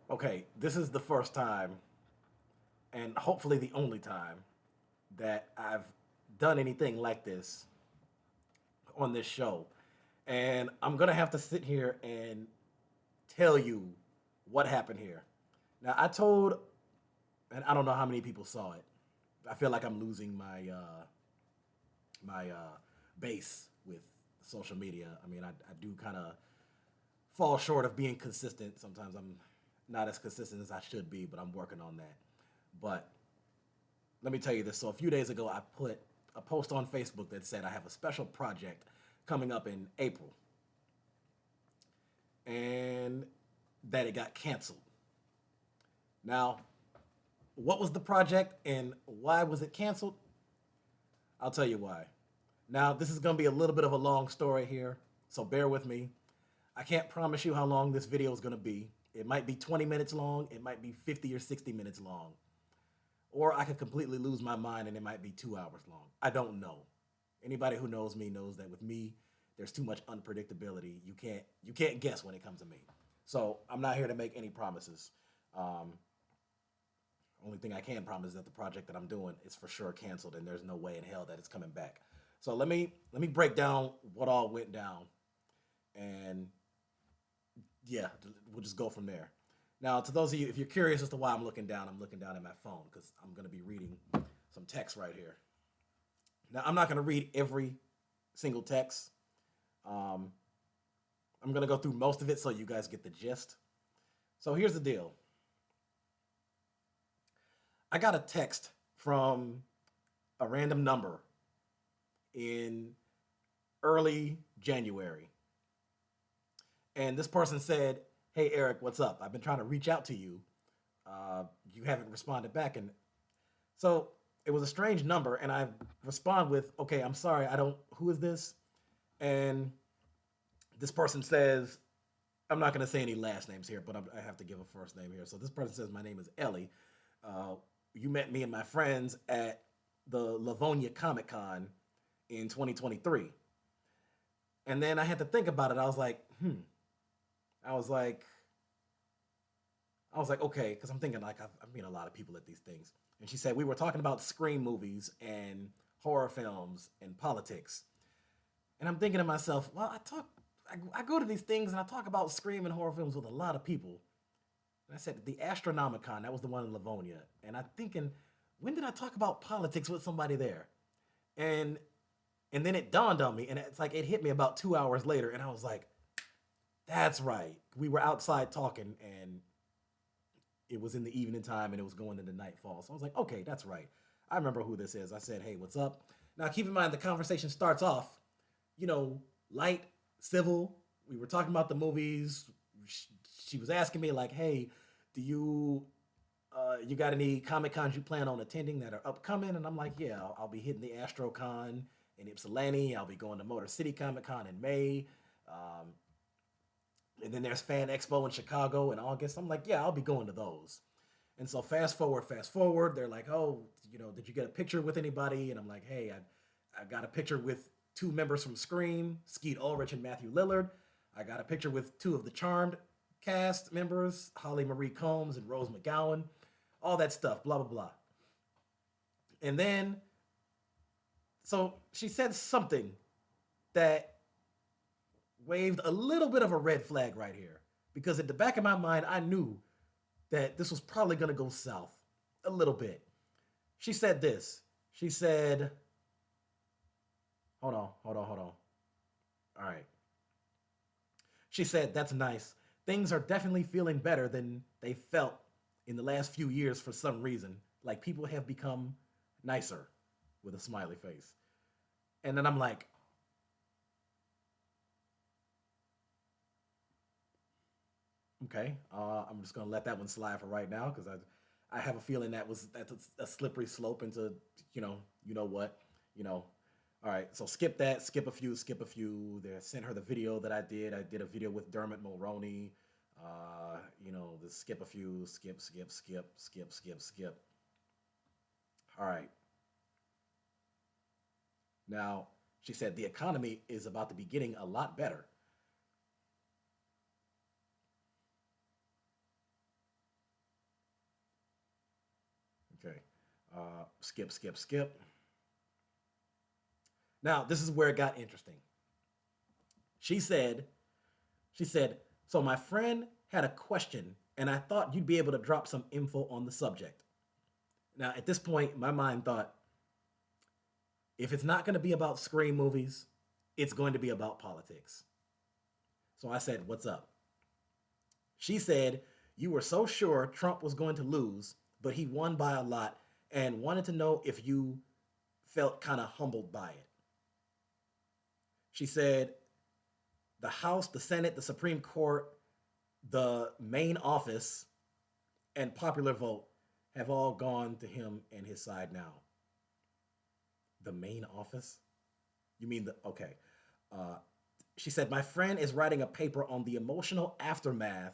Okay, this is the first time, and hopefully the only time, that I've done anything like this on this show. And I'm going to have to sit here and tell you what happened here. Now, I told, and I don't know how many people saw it. I feel like I'm losing my base with social media. I mean, I do kind of fall short of being consistent. Sometimes I'm not as consistent as I should be, but I'm working on that. But let me tell you this. So a few days ago, I put a post on Facebook that said I have a special project coming up in April, and that it got canceled. Now, what was the project and why was it canceled? I'll tell you why. Now, this is going to be a little bit of a long story here, so bear with me. I can't promise you how long this video is going to be. It might be 20 minutes long, it might be 50 or 60 minutes long, or I could completely lose my mind and it might be 2 hours long. I don't know. Anybody who knows me knows that with me, there's too much unpredictability. You can't guess when it comes to me. So I'm not here to make any promises. Um, Only thing I can promise is that the project that I'm doing is for sure canceled, and there's no way in hell that it's coming back. So let me break down what all went down, and yeah, we'll just go from there. Now, to those of you, if you're curious as to why I'm looking down at my phone because I'm going to be reading some text right here. Now, I'm not going to read every single text. Um, I'm going to go through most of it so you guys get the gist. So here's the deal. I got a text from a random number in early January. And this person said, "Hey, Eric, what's up? I've been trying to reach out to you. You haven't responded back." And so it was a strange number. And I respond with, "Okay, I'm sorry. I don't, who is this?" And this person says, I'm not going to say any last names here, but I have to give a first name here. So this person says, "My name is Ellie. Uh, you met me and my friends at the Livonia Comic Con in 2023." And then I had to think about it. I was like, okay, because I'm thinking like I've met a lot of people at these things. And she said we were talking about Scream movies and horror films and politics. And I'm thinking to myself, well, I go to these things and I talk about Scream and horror films with a lot of people. And I said the Astronomicon, that was the one in Livonia. And I'm thinking, when did I talk about politics with somebody there? And and then it dawned on me, and it's like it hit me about 2 hours later, and I was like, that's right. We were outside talking, and it was in the evening time, and it was going into nightfall. So I was like, okay, that's right. I remember who this is. I said, "Hey, what's up?" Now, keep in mind, the conversation starts off, you know, light, civil. We were talking about the movies. She was asking me like, "Hey, do you got any Comic Cons you plan on attending that are upcoming?" And I'm like, "Yeah, I'll be hitting the Astrocon in Ypsilanti. I'll be going to Motor City Comic Con in May. Um, and then there's Fan Expo in Chicago in August." I'm like, "Yeah, I'll be going to those." And so fast forward, they're like, "Oh, did you get a picture with anybody?" And I'm like, "Hey, I got a picture with two members from Scream, Skeet Ulrich and Matthew Lillard. I got a picture with two of the Charmed cast members, Holly Marie Combs and Rose McGowan, all that stuff, blah, blah, blah." And then, so she said something that waved a little bit of a red flag right here. Because at the back of my mind, I knew that this was probably going to go south a little bit. She said this. She said, hold on. All right. She said, "That's nice. Things are definitely feeling better than they felt in the last few years for some reason. Like people have become nicer," with a smiley face. And then I'm like, okay, I'm just gonna let that one slide for right now because I have a feeling that's a slippery slope into you know what, you know. All right, so skip that, skip a few. They sent her the video that I did. I did a video with Dermot Mulroney. The skip a few, skip. All right, now she said the economy is about to be getting a lot better. Skip, skip, skip. Now, this is where it got interesting. She said, she said, so my friend had a question and I thought you'd be able to drop some info on the subject. Now, at this point, my mind thought, if it's not going to be about Scream movies, it's going to be about politics. So I said, what's up? She said, you were so sure Trump was going to lose, but he won by a lot and wanted to know if you felt kind of humbled by it. She said, the House, the Senate, the Supreme Court, the main office, and popular vote have all gone to him and his side now. The main office? You mean the, okay. Uh, she said, my friend is writing a paper on the emotional aftermath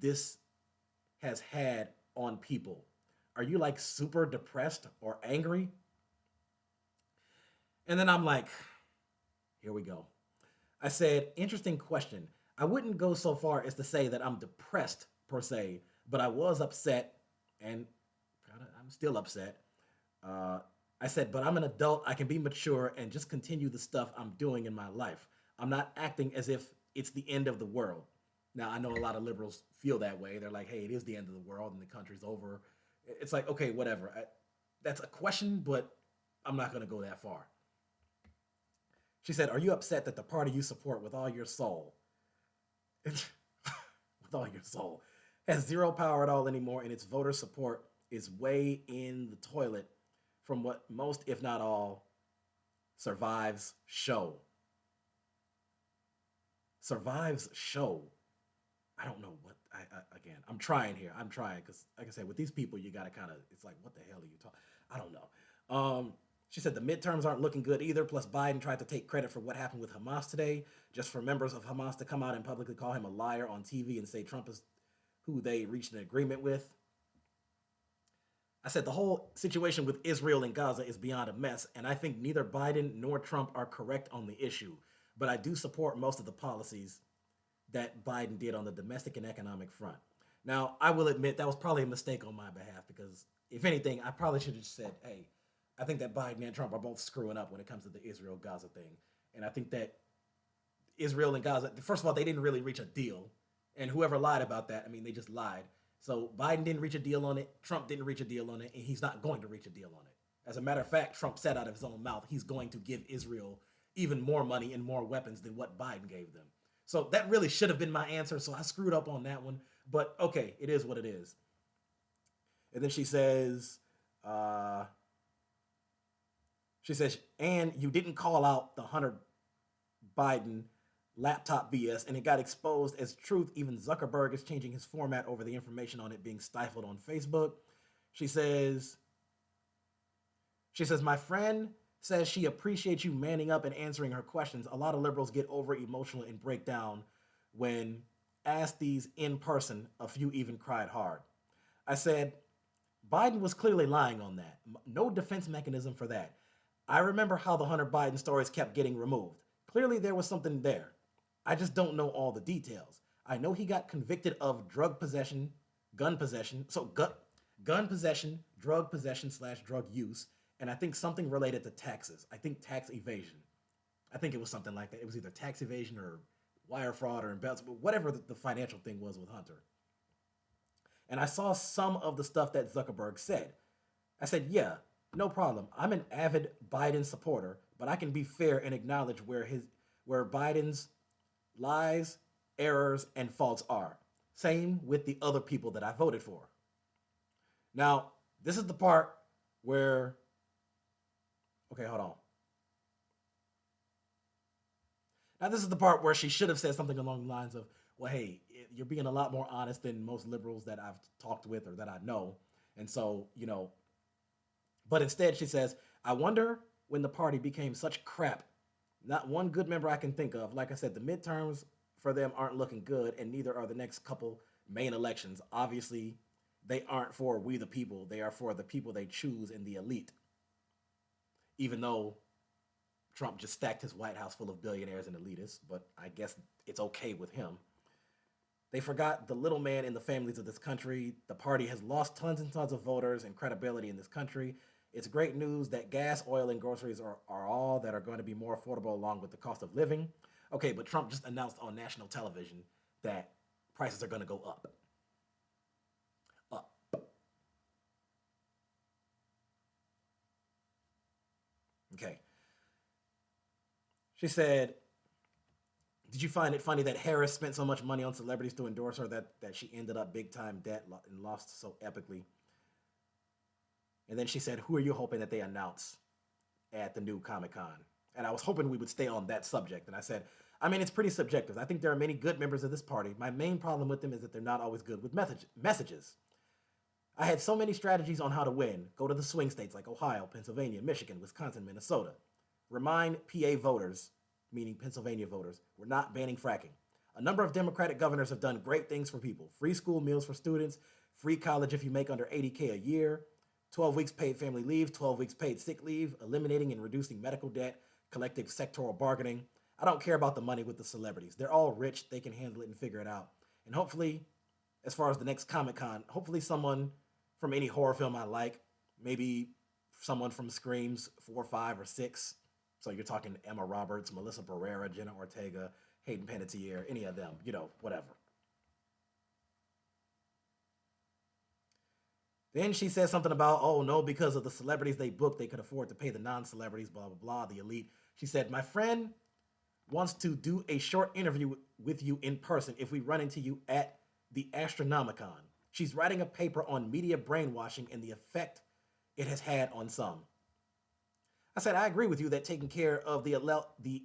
this has had on people. Are you like super depressed or angry? And then I'm like, here we go. I said, interesting question. I wouldn't go so far as to say that I'm depressed per se, but I was upset and kinda, I'm still upset. Uh, I said, but I'm an adult. I can be mature and just continue the stuff I'm doing in my life. I'm not acting as if it's the end of the world. Now, I know a lot of liberals feel that way. They're like, hey, it is the end of the world and the country's over. It's like, okay, whatever. That's a question, but I'm not going to go that far. She said, are you upset that the party you support with all your soul, with all your soul, has zero power at all anymore and its voter support is way in the toilet from what most, if not all, survives show? Survives show. I don't know what again. I'm trying here. I'm trying because, like I said, with these people, you gotta kind of. It's like, what the hell are you talking? I don't know. She said the midterms aren't looking good either. Plus, Biden tried to take credit for what happened with Hamas today, just for members of Hamas to come out and publicly call him a liar on TV and say Trump is who they reached an agreement with. I said the whole situation with Israel and Gaza is beyond a mess, and I think neither Biden nor Trump are correct on the issue. But I do support most of the policies that Biden did on the domestic and economic front. Now, I will admit that was probably a mistake on my behalf because, if anything, I probably should have said, hey, I think that Biden and Trump are both screwing up when it comes to the Israel Gaza thing. And I think that Israel and Gaza, first of all, they didn't really reach a deal. And whoever lied about that, I mean, they just lied. So Biden didn't reach a deal on it. Trump didn't reach a deal on it. And he's not going to reach a deal on it. As a matter of fact, Trump said out of his own mouth, he's going to give Israel even more money and more weapons than what Biden gave them. So that really should have been my answer. So I screwed up on that one. But okay, it is what it is. And then uh, she says, and you didn't call out the Hunter Biden laptop BS, and it got exposed as truth. Even Zuckerberg is changing his format over the information on it being stifled on Facebook. She says, my friend says she appreciates you manning up and answering her questions. A lot of liberals get over emotional and break down when asked these in person. A few even cried hard. I said, Biden was clearly lying on that. No defense mechanism for that. I remember how the Hunter Biden stories kept getting removed. Clearly, there was something there. I just don't know all the details. I know he got convicted of drug possession, gun possession, gun possession, drug possession / drug use, and I think something related to taxes. I think tax evasion. I think it was something like that. It was either tax evasion or wire fraud or embezzlement, whatever the financial thing was with Hunter. And I saw some of the stuff that Zuckerberg said. I said, yeah, no problem. I'm an avid Biden supporter, but I can be fair and acknowledge where Biden's lies, errors, and faults are. Same with the other people that I voted for. Now, this is the part where, okay, hold on. Now, this is the part where she should have said something along the lines of, well, hey, you're being a lot more honest than most liberals that I've talked with or that I know. And so, but instead she says, I wonder when the party became such crap. Not one good member I can think of. Like I said, the midterms for them aren't looking good, and neither are the next couple main elections. Obviously, they aren't for we the people. They are for the people they choose in the elite. Even though Trump just stacked his White House full of billionaires and elitists, but I guess it's okay with him. They forgot the little man in the families of this country. The party has lost tons and tons of voters and credibility in this country. It's great news that gas, oil, and groceries are all that are going to be more affordable along with the cost of living. Okay, but Trump just announced on national television that prices are going to go up. Up. Okay. She said, did you find it funny that Harris spent so much money on celebrities to endorse her that she ended up big time debt and lost so epically? And then she said, who are you hoping that they announce at the new Comic Con? And I was hoping we would stay on that subject. And I said, I mean, it's pretty subjective. I think there are many good members of this party. My main problem with them is that they're not always good with messages. I had so many strategies on how to win. Go to the swing states like Ohio, Pennsylvania, Michigan, Wisconsin, Minnesota. Remind PA voters, meaning Pennsylvania voters, we're not banning fracking. A number of Democratic governors have done great things for people. Free school meals for students, free college if you make under 80K a year, 12 weeks paid family leave, 12 weeks paid sick leave, eliminating and reducing medical debt, collective sectoral bargaining. I don't care about the money with the celebrities. They're all rich. They can handle it and figure it out. And hopefully, as far as the next Comic Con, hopefully someone from any horror film I like, maybe someone from Screams 4, 5, or 6. So you're talking Emma Roberts, Melissa Barrera, Jenna Ortega, Hayden Panettiere, any of them, whatever. Then she says something about, oh no, because of the celebrities they booked, they could afford to pay the non-celebrities, blah, blah, blah, the elite. She said, my friend wants to do a short interview with you in person if we run into you at the Astronomicon. She's writing a paper on media brainwashing and the effect it has had on some. I said, I agree with you that taking care of the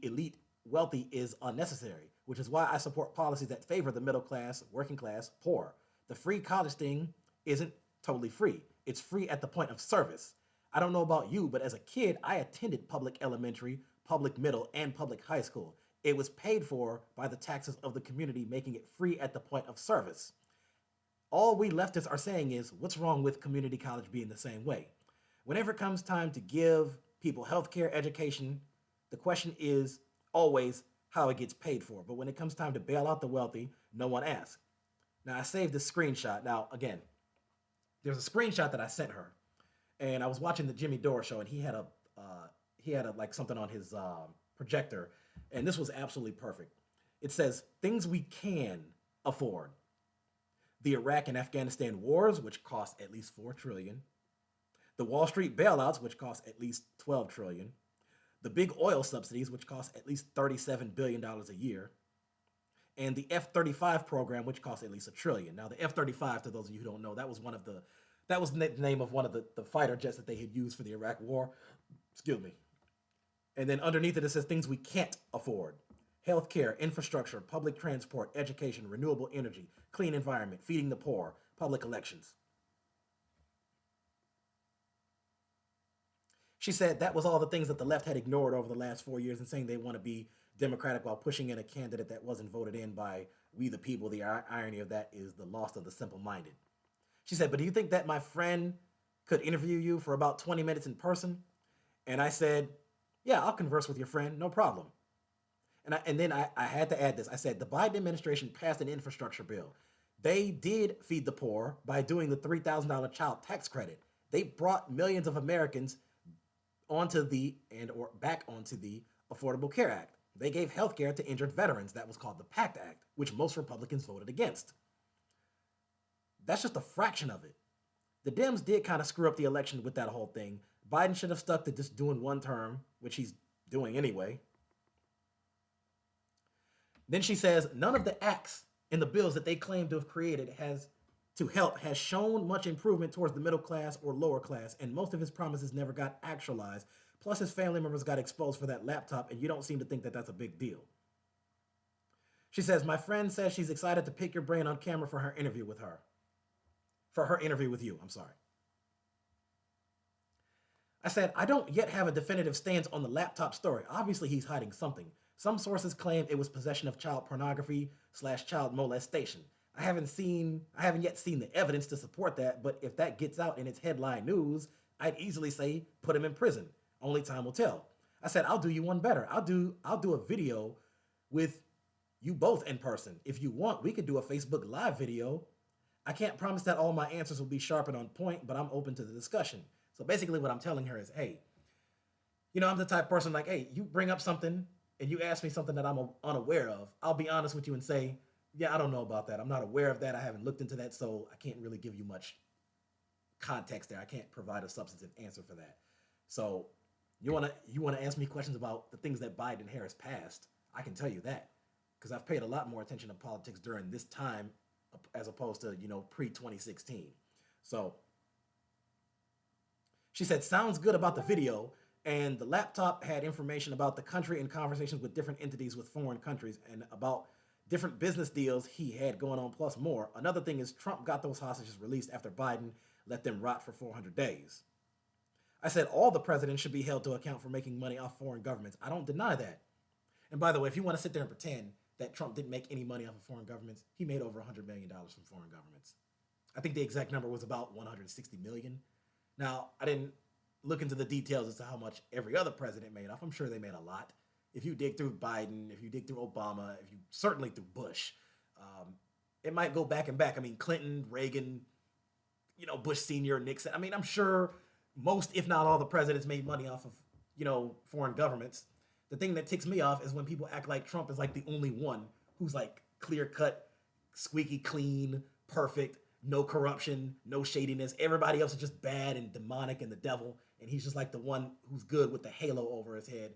elite wealthy is unnecessary, which is why I support policies that favor the middle class, working class, poor. The free college thing isn't totally free. It's free at the point of service. I don't know about you, but as a kid, I attended public elementary, public middle, and public high school. It was paid for by the taxes of the community, making it free at the point of service. All we leftists are saying is, what's wrong with community college being the same way? Whenever it comes time to give people healthcare, education, the question is always how it gets paid for. But when it comes time to bail out the wealthy, no one asks. Now, I saved this screenshot. Now, again, there's a screenshot that I sent her, and I was watching the Jimmy Dore show, and he had a like something on his projector, and this was absolutely perfect. It says things we can afford: the Iraq and Afghanistan wars, which cost at least $4 trillion; the Wall Street bailouts, which cost at least $12 trillion; the big oil subsidies, which cost at least $37 billion a year; and the F-35 program, which costs at least $1 trillion. Now, the F-35, to those of you who don't know, that was the name of one of the fighter jets that they had used for the Iraq War. Excuse me. And then underneath it says things we can't afford: healthcare, infrastructure, public transport, education, renewable energy, clean environment, feeding the poor, public elections. She said that was all the things that the left had ignored over the last 4 years and saying they want to be Democratic while pushing in a candidate that wasn't voted in by we the people. The irony of that is the loss of the simple-minded. She said, but do you think that my friend could interview you for about 20 minutes in person? And I said, yeah, I'll converse with your friend, no problem. And then I had to add this. I said, the Biden administration passed an infrastructure bill. They did feed the poor by doing the $3,000 child tax credit. They brought millions of Americans back onto the Affordable Care Act. They gave health care to injured veterans. That was called the PACT Act, which most Republicans voted against. That's just a fraction of it. The Dems did kind of screw up the election with that whole thing. Biden should have stuck to just doing one term, which he's doing anyway. Then she says, none of the acts in the bills that they claim to have created has shown much improvement towards the middle class or lower class, and most of his promises never got actualized. Plus, his family members got exposed for that laptop, and you don't seem to think that that's a big deal. She says, my friend says she's excited to pick your brain on camera for her interview with you, I'm sorry. I said, I don't yet have a definitive stance on the laptop story. Obviously, he's hiding something. Some sources claim it was possession of child pornography / child molestation. I haven't yet seen the evidence to support that, but if that gets out in its headline news, I'd easily say, put him in prison. Only time will tell. I said, I'll do you one better. I'll do a video with you both in person. If you want, we could do a Facebook Live video. I can't promise that all my answers will be sharp and on point, but I'm open to the discussion. So basically, what I'm telling her is, hey, I'm the type of person like, hey, you bring up something and you ask me something that I'm unaware of. I'll be honest with you and say, yeah, I don't know about that. I'm not aware of that. I haven't looked into that, so I can't really give you much context there. I can't provide a substantive answer for that. So you wanna ask me questions about the things that Biden and Harris passed? I can tell you that because I've paid a lot more attention to politics during this time as opposed to pre 2016. So she said, sounds good about the video. And the laptop had information about the country and conversations with different entities with foreign countries and about different business deals he had going on, plus more. Another thing is Trump got those hostages released after Biden let them rot for 400 days. I said all the presidents should be held to account for making money off foreign governments. I don't deny that. And by the way, if you want to sit there and pretend that Trump didn't make any money off of foreign governments, he made over $100 million from foreign governments. I think the exact number was about 160 million. Now, I didn't look into the details as to how much every other president made off. I'm sure they made a lot. If you dig through Biden, if you dig through Obama, if you certainly through Bush, it might go back and back. I mean, Clinton, Reagan, Bush Senior, Nixon. I mean, I'm sure most, if not all, the presidents made money off of foreign governments. The thing that ticks me off is when people act like Trump is like the only one who's like clear cut, squeaky clean, perfect, no corruption, no shadiness. Everybody else is just bad and demonic and the devil, and he's just like the one who's good with the halo over his head.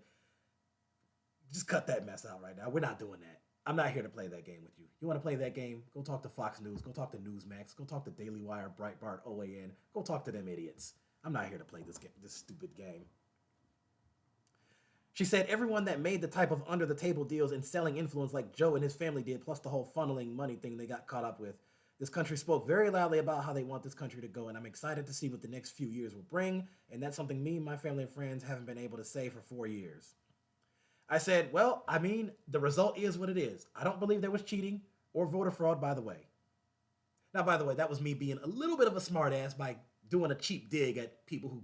Just cut that mess out right now. We're not doing that. I'm not here to play that game with you. You want to play that game? Go talk to Fox News. Go talk to Newsmax. Go talk to Daily Wire, Breitbart, OAN. Go talk to them idiots. I'm not here to play this stupid game. She said everyone that made the type of under the table deals and selling influence like Joe and his family did, plus the whole funneling money thing they got caught up with. This country spoke very loudly about how they want this country to go, and I'm excited to see what the next few years will bring, and that's something me, my family, and friends haven't been able to say for 4 years. I said, well, I mean, the result is what it is. I don't believe there was cheating or voter fraud, by the way. Now, by the way, that was me being a little bit of a smartass by doing a cheap dig at people who,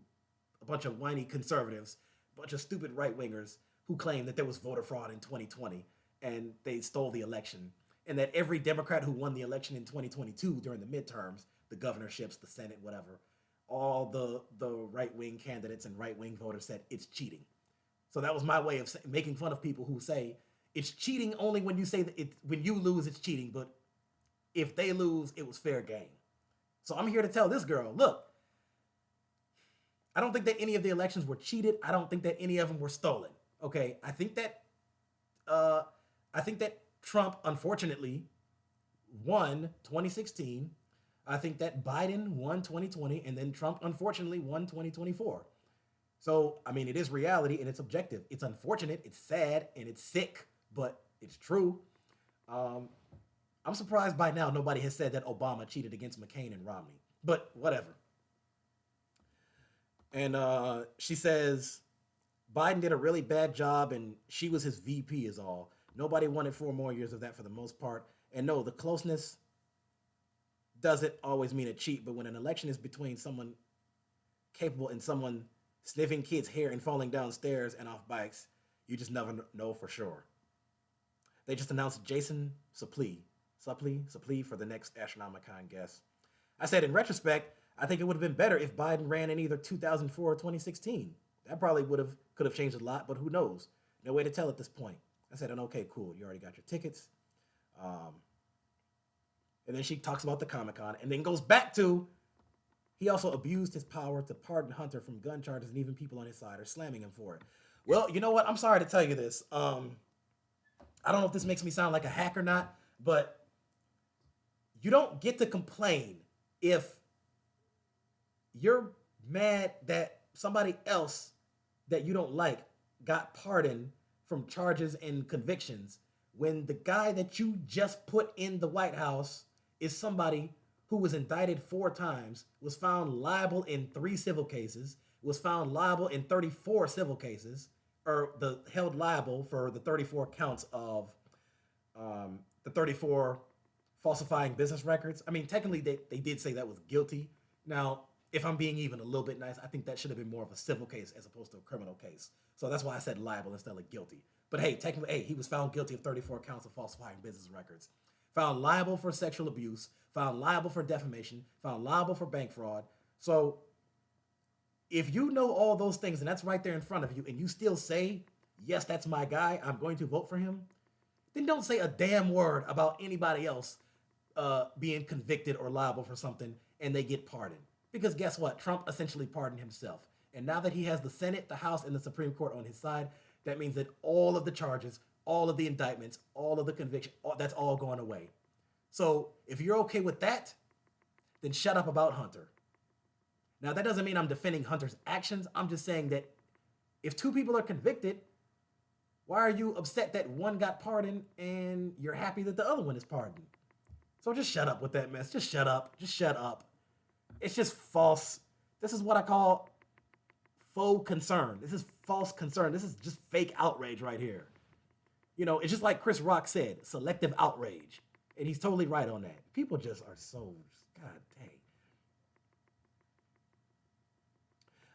a bunch of whiny conservatives, a bunch of stupid right-wingers who claim that there was voter fraud in 2020 and they stole the election, and that every Democrat who won the election in 2022 during the midterms, the governorships, the Senate, whatever, all the right-wing candidates and right-wing voters said it's cheating. So that was my way of making fun of people who say it's cheating only when you say that when you lose, it's cheating, but if they lose, it was fair game. So I'm here to tell this girl, look, I don't think that any of the elections were cheated. I don't think that any of them were stolen. Okay, I think that Trump, unfortunately, won 2016. I think that Biden won 2020, and then Trump, unfortunately, won 2024. So, I mean, it is reality and it's objective. It's unfortunate, it's sad, and it's sick, but it's true. I'm surprised by now nobody has said that Obama cheated against McCain and Romney, but whatever. And she says Biden did a really bad job and she was his VP is all. Nobody wanted 4 more years of that for the most part. And no, the closeness doesn't always mean a cheat, but when an election is between someone capable and someone sniffing kids' hair and falling down stairs and off bikes, you just never know for sure. They just announced Jason Suplee for the next Astronomicon guest. I said, in retrospect, I think it would have been better if Biden ran in either 2004 or 2016. That probably could have changed a lot, but who knows? No way to tell at this point. I said, and okay, cool. You already got your tickets. And then she talks about the Comic-Con and then goes back to he also abused his power to pardon Hunter from gun charges, and even people on his side are slamming him for it. Well, you know what? I'm sorry to tell you this. I don't know if this makes me sound like a hack or not, but you don't get to complain if you're mad that somebody else that you don't like got pardoned from charges and convictions when the guy that you just put in the White House is somebody who was indicted 4 times, was found liable in 3 civil cases, was found liable in 34 civil cases, or held liable for the 34 counts of the 34 falsifying business records. I mean, technically they did say that was guilty. Now, if I'm being even a little bit nice, I think that should have been more of a civil case as opposed to a criminal case. So that's why I said liable instead of guilty. But hey, technically, hey, he was found guilty of 34 counts of falsifying business records, found liable for sexual abuse, found liable for defamation, found liable for bank fraud. So if you know all those things and that's right there in front of you, and you still say, yes, that's my guy, I'm going to vote for him, then don't say a damn word about anybody else being convicted or liable for something and they get pardoned. Because guess what? Trump essentially pardoned himself. And now that he has the Senate, the House, and the Supreme Court on his side, that means that all of the charges, all of the indictments, all of the conviction, that's all going away. So if you're okay with that, then shut up about Hunter. Now, that doesn't mean I'm defending Hunter's actions. I'm just saying that if two people are convicted, why are you upset that one got pardoned and you're happy that the other one is pardoned? So just shut up with that mess. Just shut up. Just shut up. It's just false. This is what I call faux concern. This is false concern. This is just fake outrage right here. You know, it's just like Chris Rock said, selective outrage. And he's totally right on that. People just are so, God dang.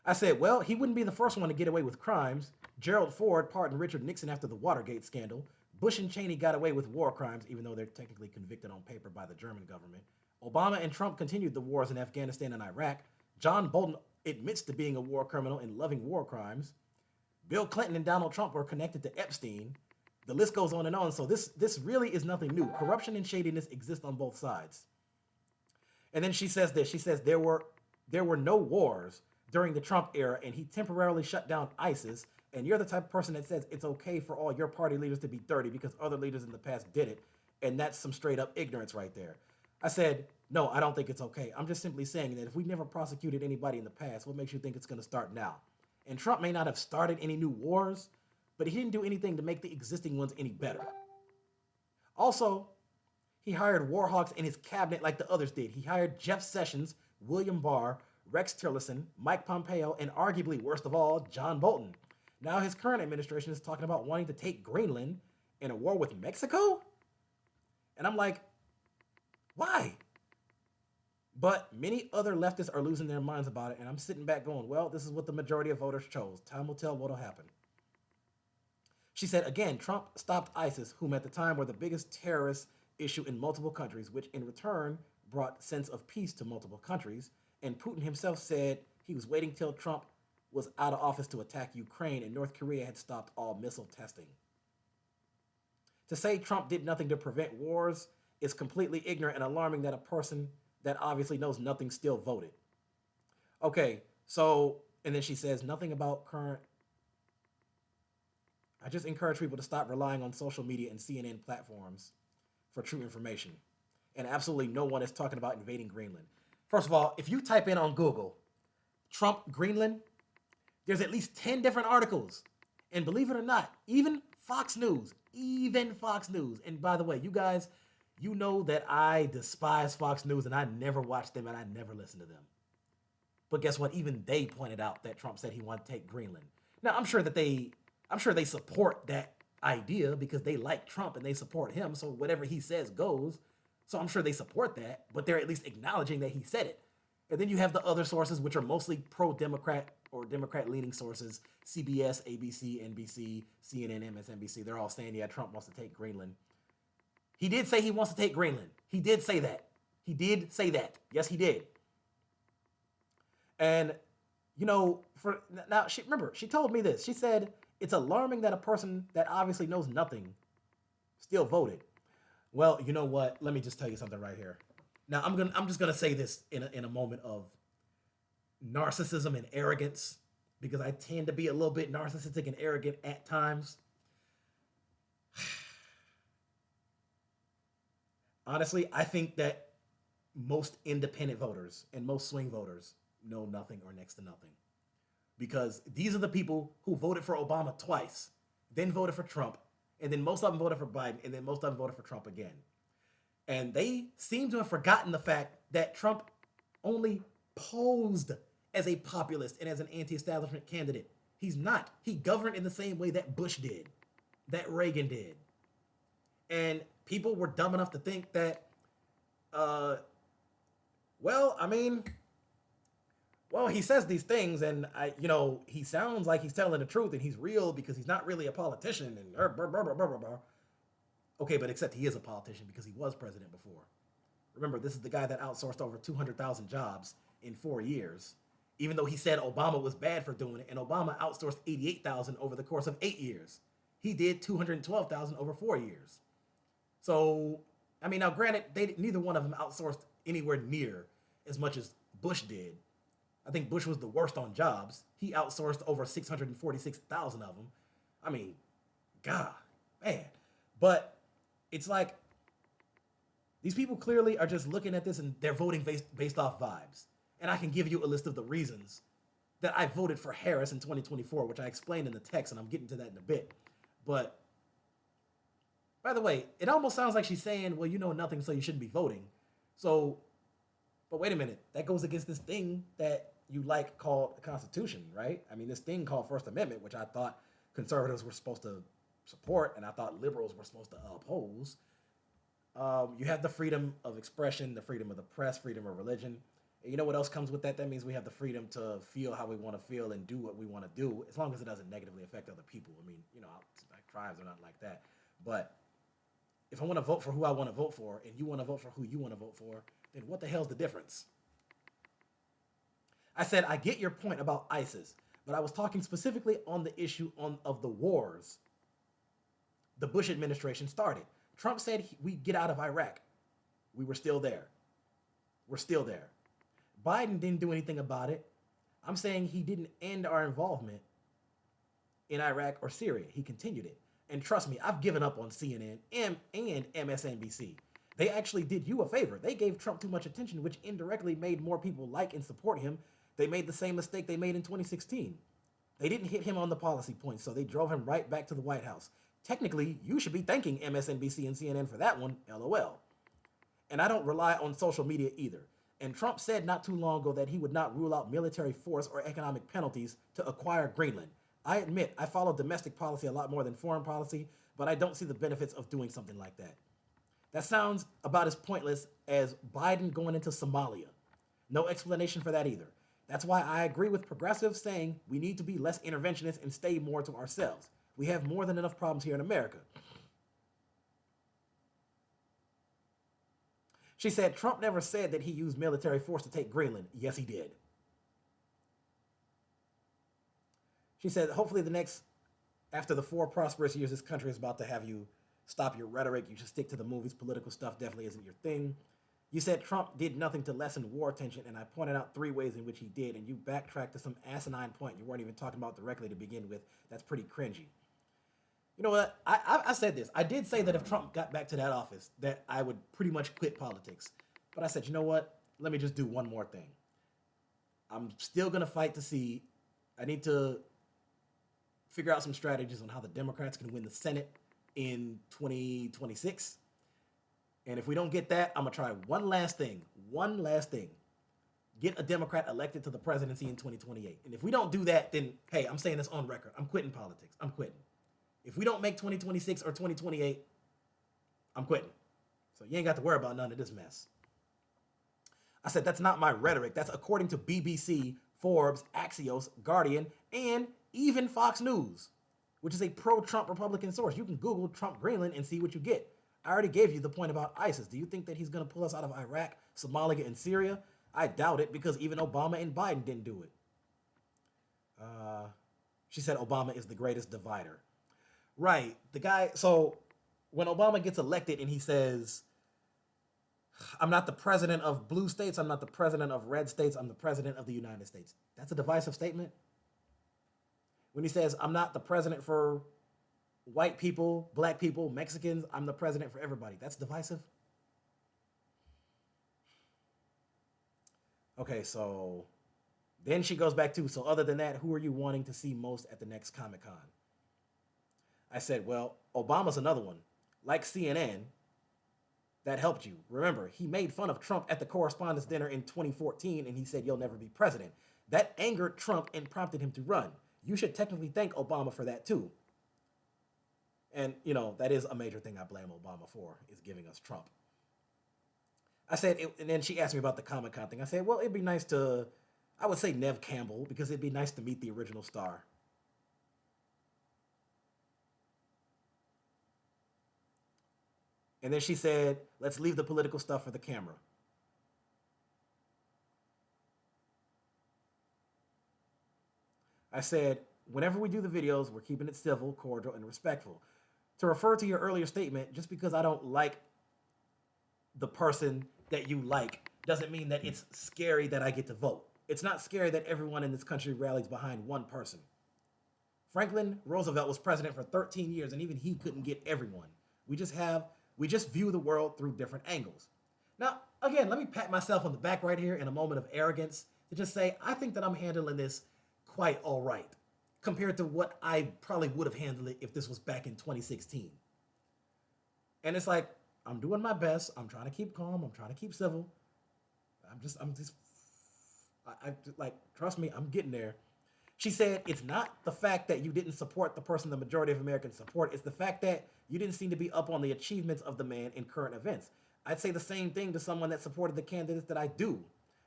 I said, well, he wouldn't be the first one to get away with crimes. Gerald Ford pardoned Richard Nixon after the Watergate scandal. Bush and Cheney got away with war crimes, even though they're technically convicted on paper by the German government. Obama and Trump continued the wars in Afghanistan and Iraq. John Bolton admits to being a war criminal and loving war crimes. Bill Clinton and Donald Trump were connected to Epstein. The list goes on and on. So this really is nothing new. Corruption and shadiness exist on both sides. And then she says this. She says there were no wars during the Trump era, and he temporarily shut down ISIS. And you're the type of person that says it's okay for all your party leaders to be dirty because other leaders in the past did it. And that's some straight up ignorance right there. I said, no, I don't think it's okay. I'm just simply saying that if we never prosecuted anybody in the past, what makes you think it's going to start now? And Trump may not have started any new wars, but he didn't do anything to make the existing ones any better. Also, he hired war hawks in his cabinet like the others did. He hired Jeff Sessions, William Barr, Rex Tillerson, Mike Pompeo, and arguably, worst of all, John Bolton. Now his current administration is talking about wanting to take Greenland in a war with Mexico? And I'm like, why? But many other leftists are losing their minds about it, and I'm sitting back going, well, this is what the majority of voters chose. Time will tell what'll happen. She said, again, Trump stopped ISIS, whom at the time were the biggest terrorist issue in multiple countries, which in return brought sense of peace to multiple countries. And Putin himself said he was waiting till Trump was out of office to attack Ukraine, and North Korea had stopped all missile testing. To say Trump did nothing to prevent wars is completely ignorant and alarming that a person that obviously knows nothing still voted. Okay, so, and then she says nothing about current. I just encourage people to stop relying on social media and CNN platforms for true information. And absolutely no one is talking about invading Greenland. First of all, if you type in on Google, Trump Greenland, there's at least 10 different articles. And believe it or not, even Fox News, and by the way, you guys, you know that I despise Fox News and I never watch them and I never listen to them. But guess what? Even they pointed out that Trump said he wanted to take Greenland. Now, I'm sure they support that idea because they like Trump and they support him. So whatever he says goes. So I'm sure they support that, but they're at least acknowledging that he said it. And then you have the other sources, which are mostly pro-Democrat or Democrat-leaning sources, CBS, ABC, NBC, CNN, MSNBC. They're all saying, yeah, Trump wants to take Greenland. He did say he wants to take Greenland. He did say that. He did say that. Yes, he did. And, you know, she told me this. She said, it's alarming that a person that obviously knows nothing still voted. Well, you know what? Let me just tell you something right here. Now, I'm just gonna say this in a moment of narcissism and arrogance because I tend to be a little bit narcissistic and arrogant at times. Honestly, I think that most independent voters and most swing voters know nothing or next to nothing because these are the people who voted for Obama twice, then voted for Trump, and then most of them voted for Biden, and then most of them voted for Trump again. And they seem to have forgotten the fact that Trump only posed as a populist and as an anti-establishment candidate. He's not. He governed in the same way that Bush did, that Reagan did. And people were dumb enough to think that, Well, he says these things, and he sounds like he's telling the truth, and he's real because he's not really a politician, and blah, blah, blah, blah, blah, blah. Okay, but except he is a politician because he was president before. Remember, this is the guy that outsourced over 200,000 jobs in 4 years, even though he said Obama was bad for doing it, and Obama outsourced 88,000 over the course of 8 years. He did 212,000 over 4 years. So, I mean, now granted, neither one of them outsourced anywhere near as much as Bush did. I think Bush was the worst on jobs. He outsourced over 646,000 of them. I mean, God, man. But it's like these people clearly are just looking at this and they're voting based off vibes. And I can give you a list of the reasons that I voted for Harris in 2024, which I explained in the text, and I'm getting to that in a bit. But by the way, it almost sounds like she's saying, well, you know nothing, so you shouldn't be voting. So, but wait a minute, that goes against this thing that you like called the Constitution, right? I mean, this thing called First Amendment, which I thought conservatives were supposed to support and I thought liberals were supposed to oppose. You have the freedom of expression, the freedom of the press, freedom of religion. And you know what else comes with that? That means we have the freedom to feel how we want to feel and do what we want to do, as long as it doesn't negatively affect other people. I mean, crimes are not like that. But if I want to vote for who I want to vote for, and you want to vote for who you want to vote for, then what the hell's the difference? I said, I get your point about ISIS, but I was talking specifically on the issue of the wars the Bush administration started. Trump said we'd get out of Iraq. We were still there. We're still there. Biden didn't do anything about it. I'm saying he didn't end our involvement in Iraq or Syria. He continued it. And trust me, I've given up on CNN and MSNBC. They actually did you a favor. They gave Trump too much attention, which indirectly made more people like and support him. They made the same mistake they made in 2016. They didn't hit him on the policy points, so they drove him right back to the White House. Technically, you should be thanking MSNBC and CNN for that one, LOL. And I don't rely on social media either. And Trump said not too long ago that he would not rule out military force or economic penalties to acquire Greenland. I admit I follow domestic policy a lot more than foreign policy, but I don't see the benefits of doing something like that. That sounds about as pointless as Biden going into Somalia. No explanation for that either. That's why I agree with progressives saying we need to be less interventionist and stay more to ourselves. We have more than enough problems here in America. She said Trump never said that he used military force to take Greenland. Yes, he did. She said, hopefully after the 4 prosperous years this country is about to have, you stop your rhetoric. You should stick to the movies. Political stuff definitely isn't your thing. You said Trump did nothing to lessen war tension, and I pointed out 3 ways in which he did, and you backtracked to some asinine point you weren't even talking about directly to begin with. That's pretty cringy. You know what? I said this. I did say that if Trump got back to that office, that I would pretty much quit politics. But I said, you know what? Let me just do one more thing. I'm still going to fight to see. I need to figure out some strategies on how the Democrats can win the Senate in 2026. And if we don't get that, I'm going to try one last thing. One last thing. Get a Democrat elected to the presidency in 2028. And if we don't do that, then, hey, I'm saying this on record. I'm quitting politics. I'm quitting. If we don't make 2026 or 2028, I'm quitting. So you ain't got to worry about none of this mess. I said, that's not my rhetoric. That's according to BBC, Forbes, Axios, Guardian, and even Fox News, which is a pro-Trump Republican source. You can Google Trump Greenland and see what you get. I already gave you the point about ISIS. Do you think that he's going to pull us out of Iraq, Somalia, and Syria? I doubt it, because even Obama and Biden didn't do it. She said Obama is the greatest divider. Right. The guy, so when Obama gets elected and he says, I'm not the president of blue states, I'm not the president of red states, I'm the president of the United States. That's a divisive statement. When he says, I'm not the president for white people, black people, Mexicans, I'm the president for everybody. That's divisive. Okay, so then she goes back to, so other than that, who are you wanting to see most at the next Comic-Con? I said, well, Obama's another one. Like CNN, that helped you. Remember, he made fun of Trump at the Correspondents' Dinner in 2014, and he said, you'll never be president. That angered Trump and prompted him to run. You should technically thank Obama for that, too. And, that is a major thing I blame Obama for, is giving us Trump. I said, and then she asked me about the Comic-Con thing. I said, well, it'd be nice to I would say Nev Campbell because it'd be nice to meet the original star. And then she said, let's leave the political stuff for the camera. I said, whenever we do the videos, we're keeping it civil, cordial, and respectful. To refer to your earlier statement, just because I don't like the person that you like doesn't mean that it's scary that I get to vote. It's not scary that everyone in this country rallies behind one person. Franklin Roosevelt was president for 13 years, and even he couldn't get everyone. We just have we just view the world through different angles. Now, again, let me pat myself on the back right here in a moment of arrogance to just say I think that I'm handling this quite all right compared to what I probably would have handled it if this was back in 2016. And it's like I'm doing my best. I'm trying to keep calm. I'm trying to keep civil. I like trust me. I'm getting there. She said it's not the fact that you didn't support the person the majority of Americans support. It's the fact that you didn't seem to be up on the achievements of the man in current events. I'd say the same thing to someone that supported the candidates that I do.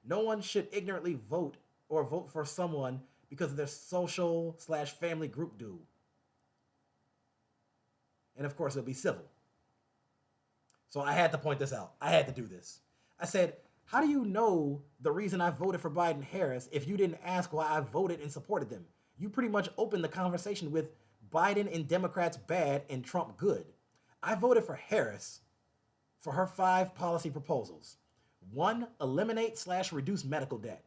No one should ignorantly vote or vote for someone because of their social slash family group do. And of course, it'll be civil. So I had to point this out. I had to do this. I said, how do you know the reason I voted for Biden Harris if you didn't ask why I voted and supported them? You pretty much opened the conversation with Biden and Democrats bad and Trump good. I voted for Harris for her 5 policy proposals. 1, eliminate slash reduce medical debt.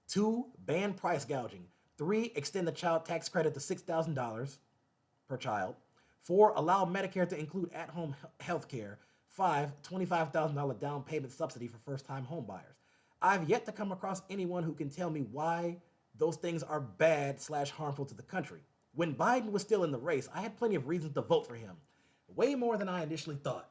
2, ban price gouging. 3, extend the child tax credit to $6,000 per child. 4, allow Medicare to include at-home health care. 5, $25,000 down payment subsidy for first-time homebuyers. I've yet to come across anyone who can tell me why those things are bad slash harmful to the country. When Biden was still in the race, I had plenty of reasons to vote for him. Way more than I initially thought.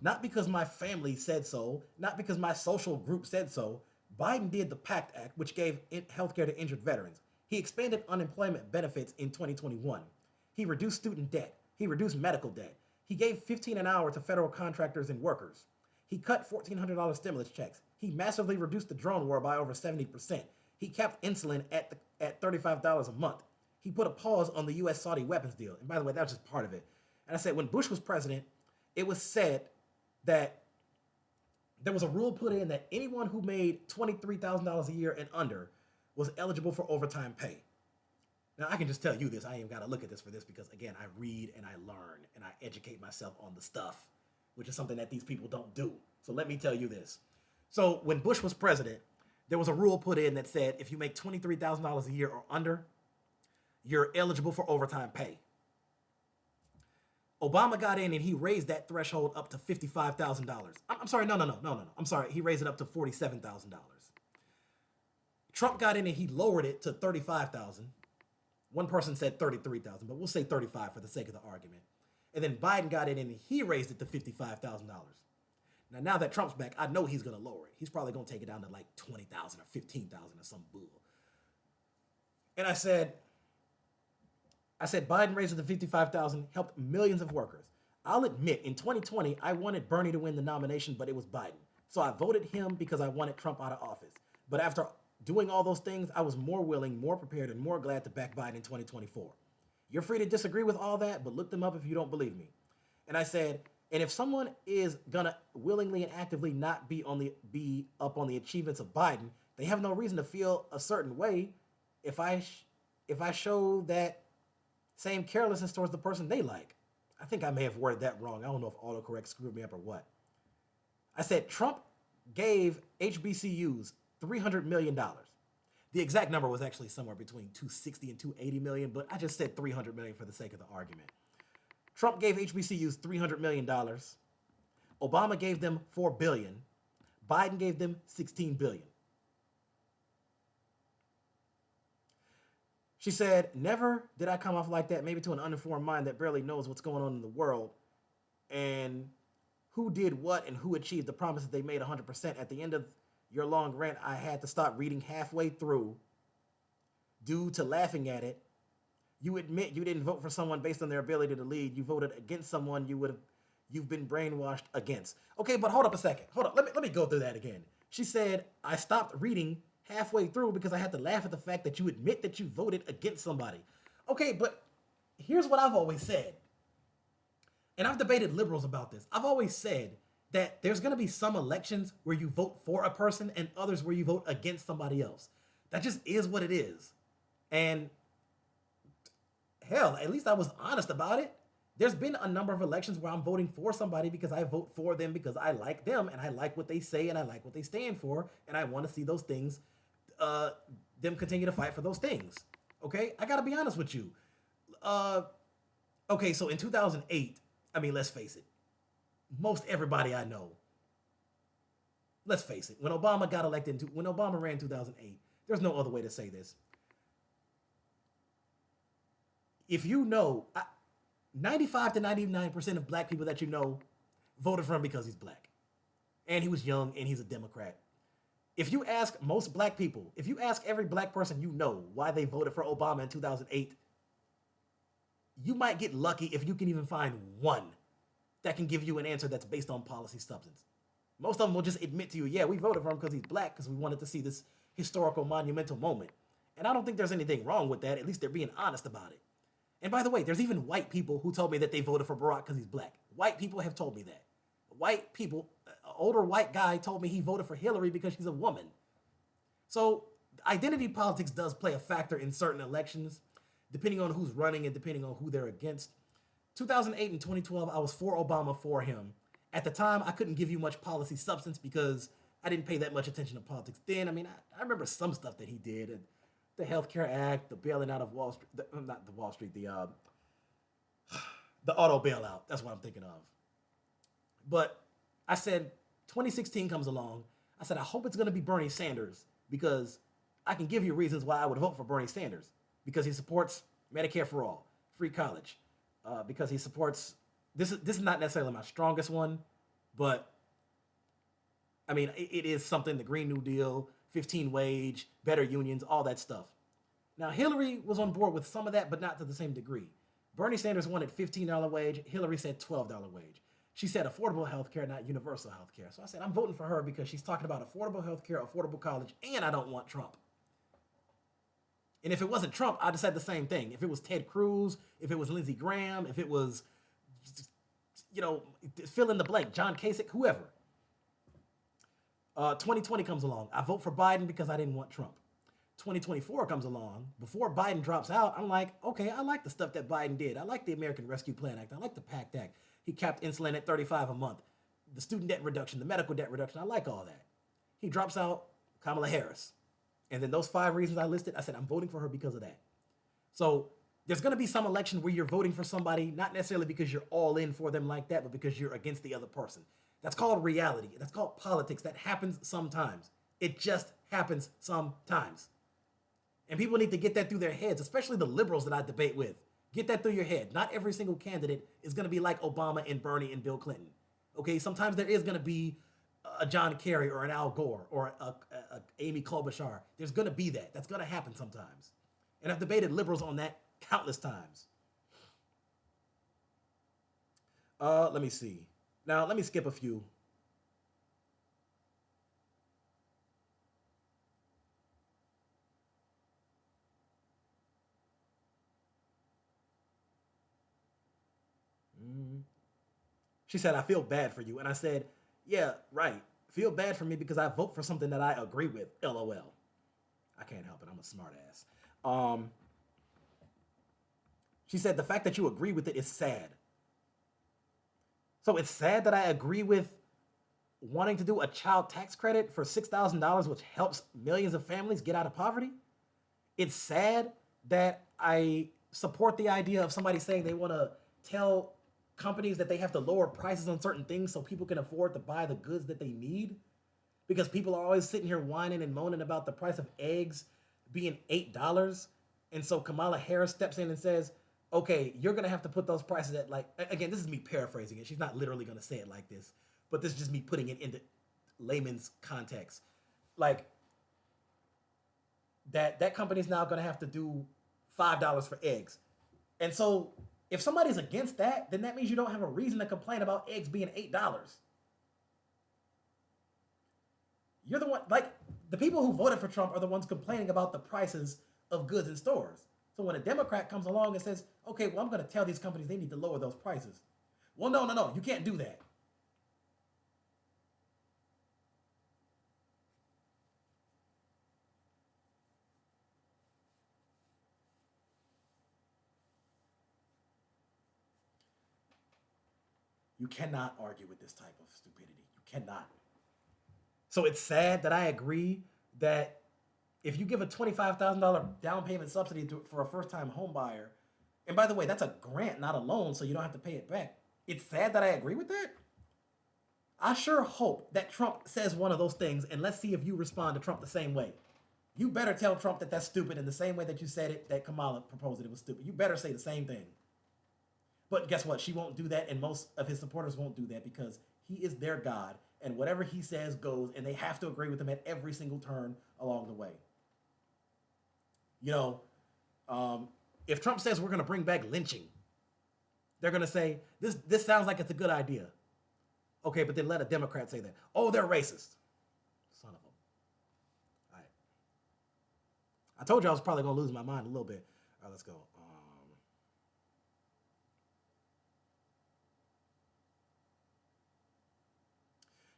Not because my family said so, not because my social group said so. Biden did the PACT Act, which gave healthcare to injured veterans. He expanded unemployment benefits in 2021. He reduced student debt. He reduced medical debt. He gave $15 an hour to federal contractors and workers. He cut $1,400 stimulus checks. He massively reduced the drone war by over 70%. He capped insulin at $35 a month. He put a pause on the U.S.-Saudi weapons deal. And by the way, that was just part of it. And I said, when Bush was president, it was said that there was a rule put in that anyone who made $23,000 a year and under was eligible for overtime pay. Now, I can just tell you this. I ain't got to look at this for this because, again, I read and I learn and I educate myself on the stuff, which is something that these people don't do. So let me tell you this. So when Bush was president, there was a rule put in that said if you make $23,000 a year or under, you're eligible for overtime pay. Obama got in and he raised that threshold up to $55,000. I'm sorry, no. I'm sorry, he raised it up to $47,000. Trump got in and he lowered it to $35,000. One person said $33,000, but we'll say $35,000 for the sake of the argument. And then Biden got in and he raised it to $55,000. Now that Trump's back, I know he's going to lower it. He's probably going to take it down to like $20,000 or $15,000 or some bull. And I said, Biden raised it to $55,000, helped millions of workers. I'll admit, in 2020, I wanted Bernie to win the nomination, but it was Biden. So I voted him because I wanted Trump out of office. But after doing all those things, I was more willing, more prepared, and more glad to back Biden in 2024. You're free to disagree with all that, but look them up if you don't believe me. And I said, and if someone is gonna willingly and actively not be up on the achievements of Biden, they have no reason to feel a certain way if I show that same carelessness towards the person they like. I think I may have worded that wrong. I don't know if autocorrect screwed me up or what. I said Trump gave HBCUs $300 million. The exact number was actually somewhere between 260 and 280 million, but I just said 300 million for the sake of the argument. Trump gave HBCUs $300 million. Obama gave them $4 billion. Biden gave them $16 billion. She said, never did I come off like that, maybe to an uninformed mind that barely knows what's going on in the world and who did what and who achieved the promises they made 100%. At the end of your long rant, I had to stop reading halfway through due to laughing at it. You admit you didn't vote for someone based on their ability to lead. You voted against someone you've been brainwashed against. Okay, but hold up a second. Hold up. Let me go through that again. She said, I stopped reading halfway through because I had to laugh at the fact that you admit that you voted against somebody. Okay, but here's what I've always said, and I've debated liberals about this. I've always said that there's going to be some elections where you vote for a person and others where you vote against somebody else. That just is what it is. And hell, at least I was honest about it. There's been a number of elections where I'm voting for somebody because I vote for them because I like them and I like what they say and I like what they stand for and I want to see those things, them continue to fight for those things. Okay, I gotta be honest with you. Okay, so in 2008, I mean, let's face it, most everybody I know, let's face it, when Obama got elected, when Obama ran in 2008, there's no other way to say this. If you know, 95 to 99% of black people that you know voted for him because he's black. And he was young and he's a Democrat. If you ask most black people, if you ask every black person you know why they voted for Obama in 2008, you might get lucky if you can even find one that can give you an answer that's based on policy substance. Most of them will just admit to you, yeah, we voted for him because he's black because we wanted to see this historical monumental moment. And I don't think there's anything wrong with that. At least they're being honest about it. And by the way, there's even white people who told me that they voted for Barack because he's black. White people have told me that. White people, an older white guy told me he voted for Hillary because she's a woman. So identity politics does play a factor in certain elections, depending on who's running and depending on who they're against. 2008 and 2012, I was for Obama for him. At the time, I couldn't give you much policy substance because I didn't pay that much attention to politics then. I mean, I remember some stuff that he did. The Healthcare Act, the bailing out of Wall Street, not the Wall Street, the auto bailout. That's what I'm thinking of. But I said 2016 comes along. I said, I hope it's going to be Bernie Sanders because I can give you reasons why I would vote for Bernie Sanders. Because he supports Medicare for all, free college. Because he supports, this is not necessarily my strongest one, but I mean, it is something, the Green New Deal, 15 wage, better unions, all that stuff. Now, Hillary was on board with some of that, but not to the same degree. Bernie Sanders wanted $15 wage. Hillary said $12 wage. She said affordable health care, not universal health care. So I said, I'm voting for her because she's talking about affordable health care, affordable college, and I don't want Trump. And if it wasn't Trump, I'd have said the same thing. If it was Ted Cruz, if it was Lindsey Graham, if it was, fill in the blank, John Kasich, whoever. 2020 comes along. I vote for Biden because I didn't want Trump. 2024 comes along. Before Biden drops out, I'm like, okay, I like the stuff that Biden did. I like the American Rescue Plan Act. I like the PACT Act. He capped insulin at $35 a month. The student debt reduction, the medical debt reduction. I like all that. He drops out, Kamala Harris. And then those 5 reasons I listed, I said, I'm voting for her because of that. So there's going to be some election where you're voting for somebody, not necessarily because you're all in for them like that, but because you're against the other person. That's called reality. That's called politics. That happens sometimes. It just happens sometimes. And people need to get that through their heads, especially the liberals that I debate with. Get that through your head. Not every single candidate is going to be like Obama and Bernie and Bill Clinton. Okay, sometimes there is going to be a John Kerry or an Al Gore or a Amy Klobuchar. There's going to be that. That's going to happen sometimes. And I've debated liberals on that countless times. Let me see. Now, let me skip a few. She said, I feel bad for you. And I said, yeah, right. Feel bad for me because I vote for something that I agree with. LOL. I can't help it. I'm a smart ass. She said, the fact that you agree with it is sad. So it's sad that I agree with wanting to do a child tax credit for $6,000, which helps millions of families get out of poverty. It's sad that I support the idea of somebody saying they want to tell companies that they have to lower prices on certain things so people can afford to buy the goods that they need. Because people are always sitting here whining and moaning about the price of eggs being $8. And so Kamala Harris steps in and says, okay, you're going to have to put those prices at, like, again, this is me paraphrasing it. She's not literally going to say it like this, but this is just me putting it into layman's context. Like, that company's now going to have to do $5 for eggs. And so if somebody's against that, then that means you don't have a reason to complain about eggs being $8. You're the one, like, The people who voted for Trump are the ones complaining about the prices of goods in stores. So when a Democrat comes along and says, okay, well, I'm going to tell these companies they need to lower those prices. Well, no, you can't do that. You cannot argue with this type of stupidity. You cannot. So it's sad that I agree that if you give a $25,000 down payment subsidy for a first time home buyer, and by the way, that's a grant, not a loan, so you don't have to pay it back. It's sad that I agree with that. I sure hope that Trump says one of those things, and let's see if you respond to Trump the same way. You better tell Trump that that's stupid in the same way that you said it, that Kamala proposed it was stupid. You better say the same thing. But guess what? She won't do that, and most of his supporters won't do that because he is their God, and whatever he says goes, and they have to agree with him at every single turn along the way. You know, if Trump says we're going to bring back lynching, they're going to say, this sounds like it's a good idea. Okay, but then let a Democrat say that. Oh, they're racist. Son of a. All right. I told you I was probably going to lose my mind a little bit. All right, let's go.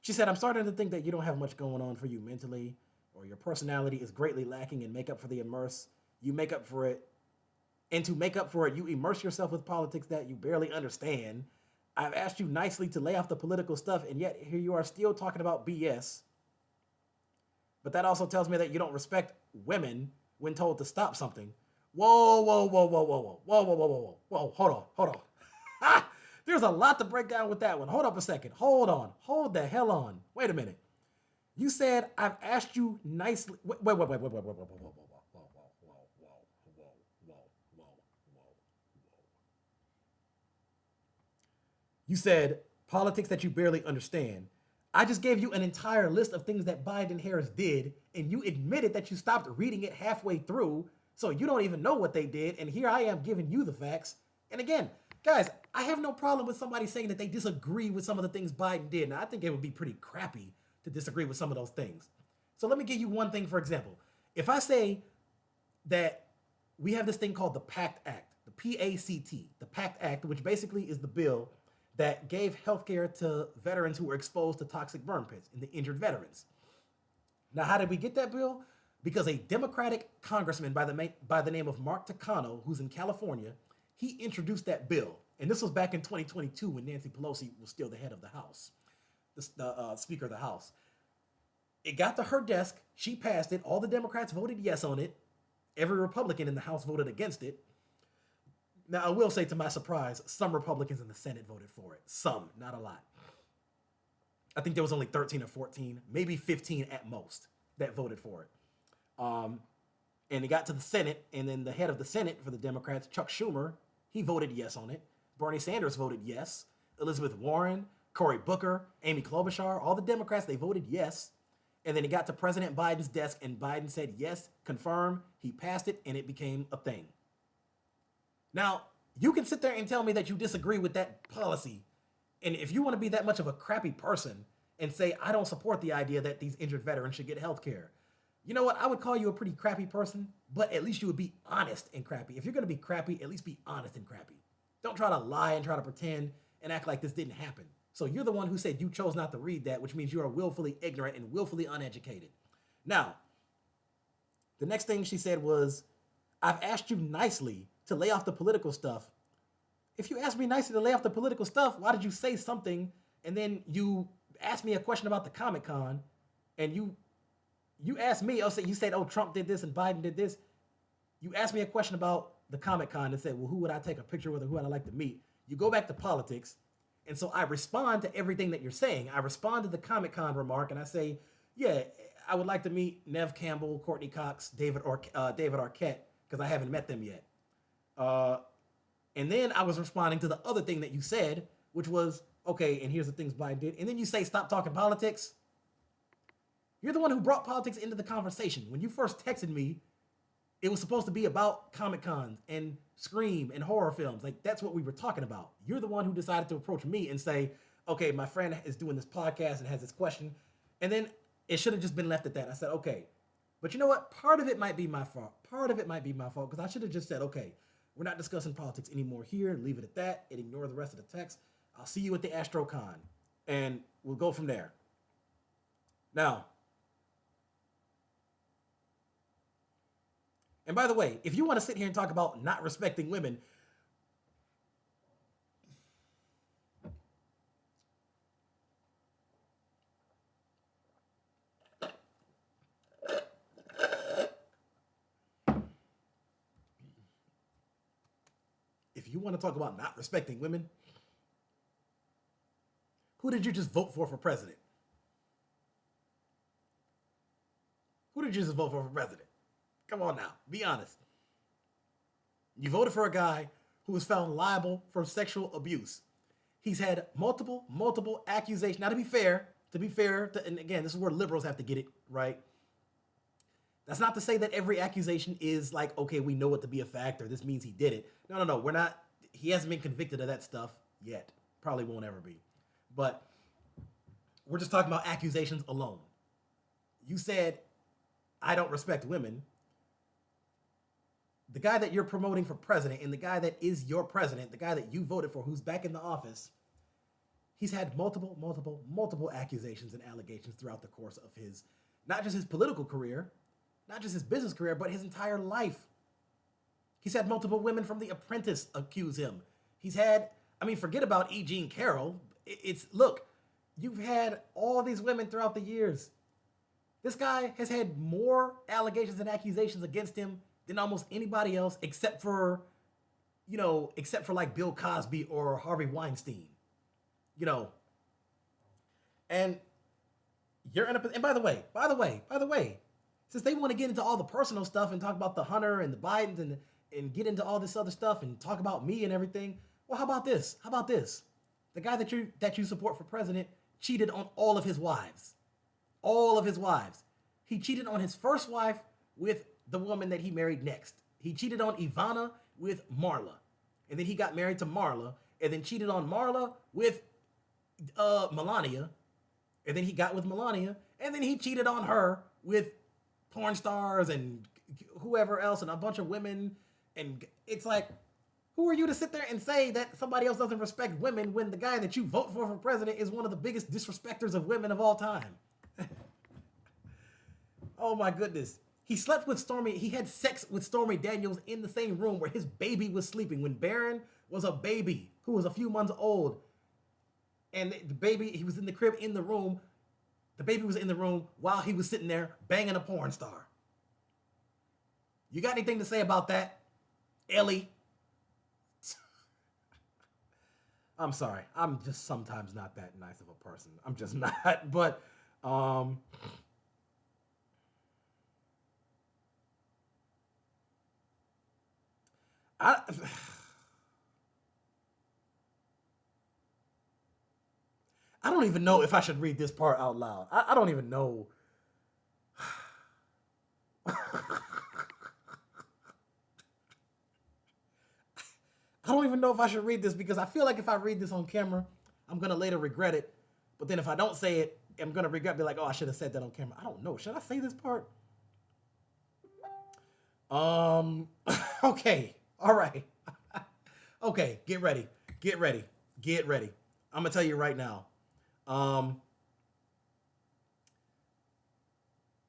She said, I'm starting to think that you don't have much going on for you mentally, or your personality is greatly lacking in makeup for the immerse. You make up for it. And to make up for it, you immerse yourself with politics that you barely understand. I've asked you nicely to lay off the political stuff, and yet here you are still talking about BS. But that also tells me that you don't respect women when told to stop something. Whoa, whoa, whoa, whoa, whoa, whoa, whoa, whoa, whoa, whoa, whoa, hold on. There's a lot to break down with that one. Hold up a second. Hold on. Hold the hell on. Wait a minute. You said I've asked you nicely. Wait. You said politics that you barely understand. I just gave you an entire list of things that Biden and Harris did, and you admitted that you stopped reading it halfway through, so you don't even know what they did, and here I am giving you the facts. And again, guys, I have no problem with somebody saying that they disagree with some of the things Biden did. Now, I think it would be pretty crappy to disagree with some of those things. So let me give you one thing, for example. If I say that we have this thing called the PACT Act, the PACT, the PACT Act, which basically is the bill that gave health care to veterans who were exposed to toxic burn pits and the injured veterans. Now, how did we get that bill? Because a Democratic congressman by the name of Mark Takano, who's in California, he introduced that bill. And this was back in 2022 when Nancy Pelosi was still the head of the House, the Speaker of the House. It got to her desk. She passed it. All the Democrats voted yes on it. Every Republican in the House voted against it. Now, I will say, to my surprise, some Republicans in the Senate voted for it. Some, not a lot. I think there was only 13 or 14, maybe 15 at most, that voted for it. And it got to the Senate, and then the head of the Senate for the Democrats, Chuck Schumer, he voted yes on it. Bernie Sanders voted yes. Elizabeth Warren, Cory Booker, Amy Klobuchar, all the Democrats, they voted yes. And then it got to President Biden's desk, and Biden said yes, confirm, he passed it, and it became a thing. Now, you can sit there and tell me that you disagree with that policy. And if you want to be that much of a crappy person and say, I don't support the idea that these injured veterans should get health care, you know what? I would call you a pretty crappy person, but at least you would be honest and crappy. If you're going to be crappy, at least be honest and crappy. Don't try to lie and try to pretend and act like this didn't happen. So you're the one who said you chose not to read that, which means you are willfully ignorant and willfully uneducated. Now, the next thing she said was, I've asked you nicely to lay off the political stuff. If you asked me nicely to lay off the political stuff, why did you say something and then you asked me a question about the Comic-Con and you asked me, you said, oh, Trump did this and Biden did this. You asked me a question about the Comic-Con and said, well, who would I take a picture with or who would I like to meet? You go back to politics. And so I respond to everything that you're saying. I respond to the Comic-Con remark and I say, yeah, I would like to meet Nev Campbell, Courtney Cox, David Arquette, because I haven't met them yet. And then I was responding to the other thing that you said, which was, okay, and here's the things Biden did. And then you say, stop talking politics. You're the one who brought politics into the conversation. When you first texted me, it was supposed to be about Comic-Cons and Scream and horror films. Like, that's what we were talking about. You're the one who decided to approach me and say, okay, my friend is doing this podcast and has this question. And then It should have just been left at that. I said, okay. But you know what? Part of it might be my fault. Part of it might be my fault because I should have just said, okay, we're not discussing politics anymore here. Leave it at that and ignore the rest of the text. I'll see you at the AstroCon and we'll go from there. Now, and by the way, if you want to sit here and talk about not respecting women, if you want to talk about not respecting women, who did you just vote for president? Who did you just vote for president? Come on now, be honest. You voted for a guy who was found liable for sexual abuse. He's had multiple accusations. Now, and again, this is where liberals have to get it right. That's not to say that every accusation is like, okay, we know it to be a fact or this means he did it. No. We're not. He hasn't been convicted of that stuff yet. Probably won't ever be. But we're just talking about accusations alone. You said, I don't respect women. The guy that you're promoting for president and the guy that is your president, the guy that you voted for who's back in the office, he's had multiple accusations and allegations throughout the course of his, not just his political career, not just his business career, but his entire life. He's had multiple women from The Apprentice accuse him. He's had, forget about E. Jean Carroll. Look, you've had all these women throughout the years. This guy has had more allegations and accusations against him than almost anybody else except for like Bill Cosby or Harvey Weinstein. And you're in a, and by the way, since they want to get into all the personal stuff and talk about the Hunter and the Bidens and get into all this other stuff and talk about me and everything, well, how about this? The guy that you support for president cheated on all of his wives. All of his wives. He cheated on his first wife with the woman that he married next. He cheated on Ivana with Marla. And then he got married to Marla and then cheated on Marla with Melania. And then he got with Melania. And then he cheated on her with porn stars and whoever else and a bunch of women. And it's like, who are you to sit there and say that somebody else doesn't respect women when the guy that you vote for president is one of the biggest disrespecters of women of all time? Oh my goodness. He slept with Stormy. He had sex with Stormy Daniels in the same room where his baby was sleeping when Barron was a baby who was a few months old. And the baby, he was in the crib in the room. The baby was in the room while he was sitting there banging a porn star. You got anything to say about that, Ellie? I'm sorry. I'm just sometimes not that nice of a person. I'm just not. But I don't even know if I should read this part out loud. I don't even know. I don't even know if I should read this because I feel like if I read this on camera, I'm going to later regret it. But then if I don't say it, I'm going to regret, be like, oh, I should have said that on camera. I don't know. Should I say this part? Okay. All right. Okay. Get ready. I'm going to tell you right now.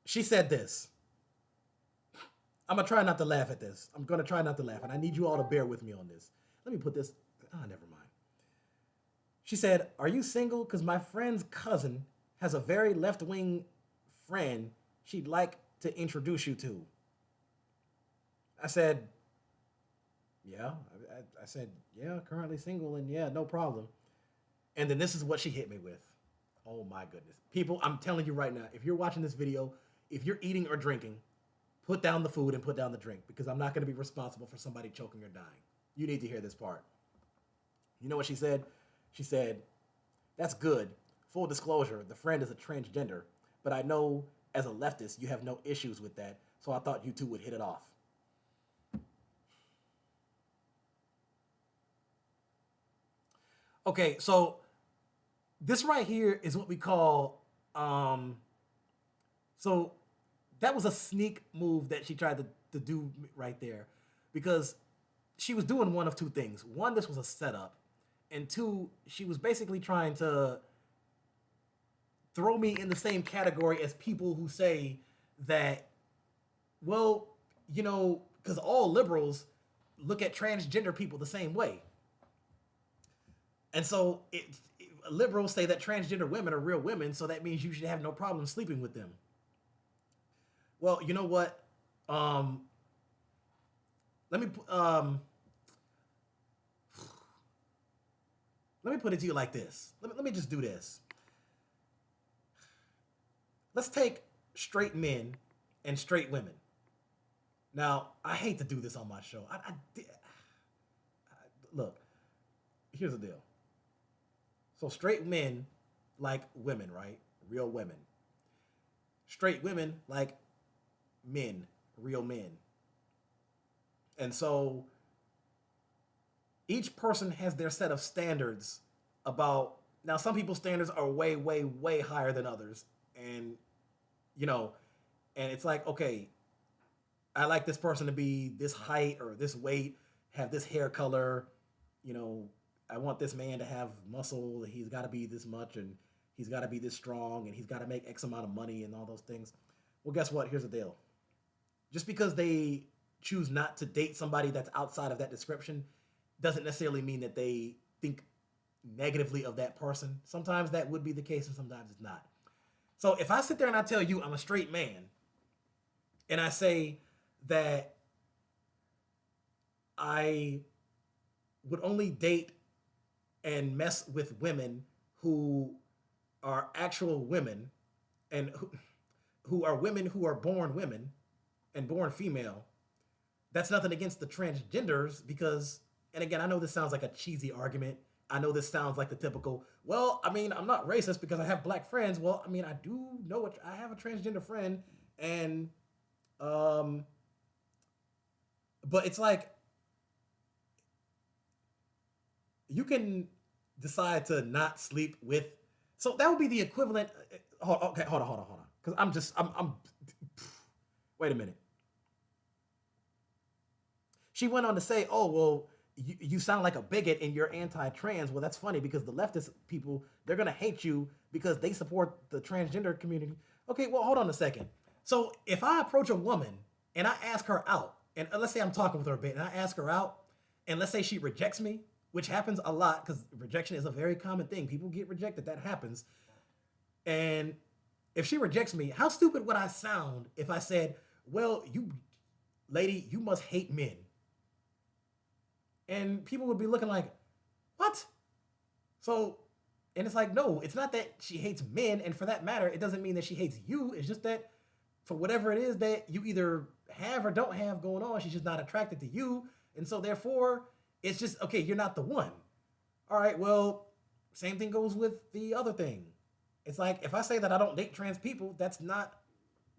She said this. I'm going to try not to laugh at this. I'm going to try not to laugh. And I need you all to bear with me on this. Let me put this. Never mind. She said, are you single? Because my friend's cousin has a very left-wing friend she'd like to introduce you to. I said, yeah. I said, yeah, currently single and yeah, no problem. And then this is what she hit me with. Oh my goodness. People, I'm telling you right now, if you're watching this video, if you're eating or drinking, put down the food and put down the drink because I'm not going to be responsible for somebody choking or dying. You need to hear this part. You know what she said? She said, that's good. Full disclosure, the friend is a transgender, but I know as a leftist, you have no issues with that, so I thought you two would hit it off. Okay, so this right here is what we call So that was a sneak move that she tried to do right there, because she was doing one of two things. One, this was a setup, and two, she was basically trying to throw me in the same category as people who say that, well, because all liberals look at transgender people the same way. And so liberals say that transgender women are real women, so that means you should have no problem sleeping with them. Well, you know what? Um, let me let me put it to you like this. Let me just do this. Let's take straight men and straight women. Now, I hate to do this on my show. Look, here's the deal. So straight men like women, right? Real women. Straight women like men, real men. And so each person has their set of standards about, now some people's standards are way, way, way higher than others. And you know, and it's like, okay, I like this person to be this height or this weight, have this hair color, you know, I want this man to have muscle, he's got to be this much, and he's got to be this strong, and he's got to make X amount of money and all those things. Well, guess what? Here's the deal. Just because they choose not to date somebody that's outside of that description doesn't necessarily mean that they think negatively of that person. Sometimes that would be the case, and sometimes it's not. So if I sit there and I tell you I'm a straight man, and I say that I would only date and mess with women who are actual women, and who are women who are born women and born female, that's nothing against the transgenders, because, and again, I know this sounds like a cheesy argument. I know this sounds like the typical, well, I mean, I'm not racist because I have black friends. Well, I mean, I do know what, I have a transgender friend, and um but it's like, you can decide to not sleep with, so that would be the equivalent. Okay, hold on, because I'm wait a minute. She went on to say, oh, well, you sound like a bigot and you're anti-trans. Well, that's funny, because the leftist people, they're going to hate you because they support the transgender community. Okay, well, hold on a second. So if I approach a woman and I ask her out, and let's say I'm talking with her a bit, and I ask her out, and let's say she rejects me, which happens a lot because rejection is a very common thing. People get rejected, that happens. And if she rejects me, how stupid would I sound if I said, well, you, lady, you must hate men? And people would be looking like, what? So, and it's like, no, it's not that she hates men, and for that matter, it doesn't mean that she hates you. It's just that for whatever it is that you either have or don't have going on, she's just not attracted to you. And so therefore, it's just, okay, you're not the one. All right, well, same thing goes with the other thing. It's like, if I say that I don't date trans people, that's not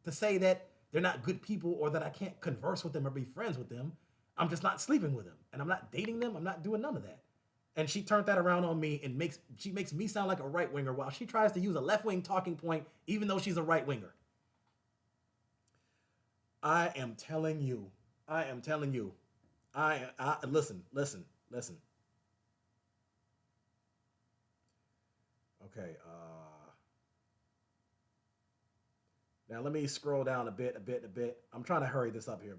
to say that they're not good people or that I can't converse with them or be friends with them. I'm just not sleeping with them, and I'm not dating them. I'm not doing none of that. And she turned that around on me and makes me sound like a right winger while she tries to use a left wing talking point, even though she's a right winger. I am telling you. I am telling you. I listen. Okay. Now let me scroll down a bit. I'm trying to hurry this up here.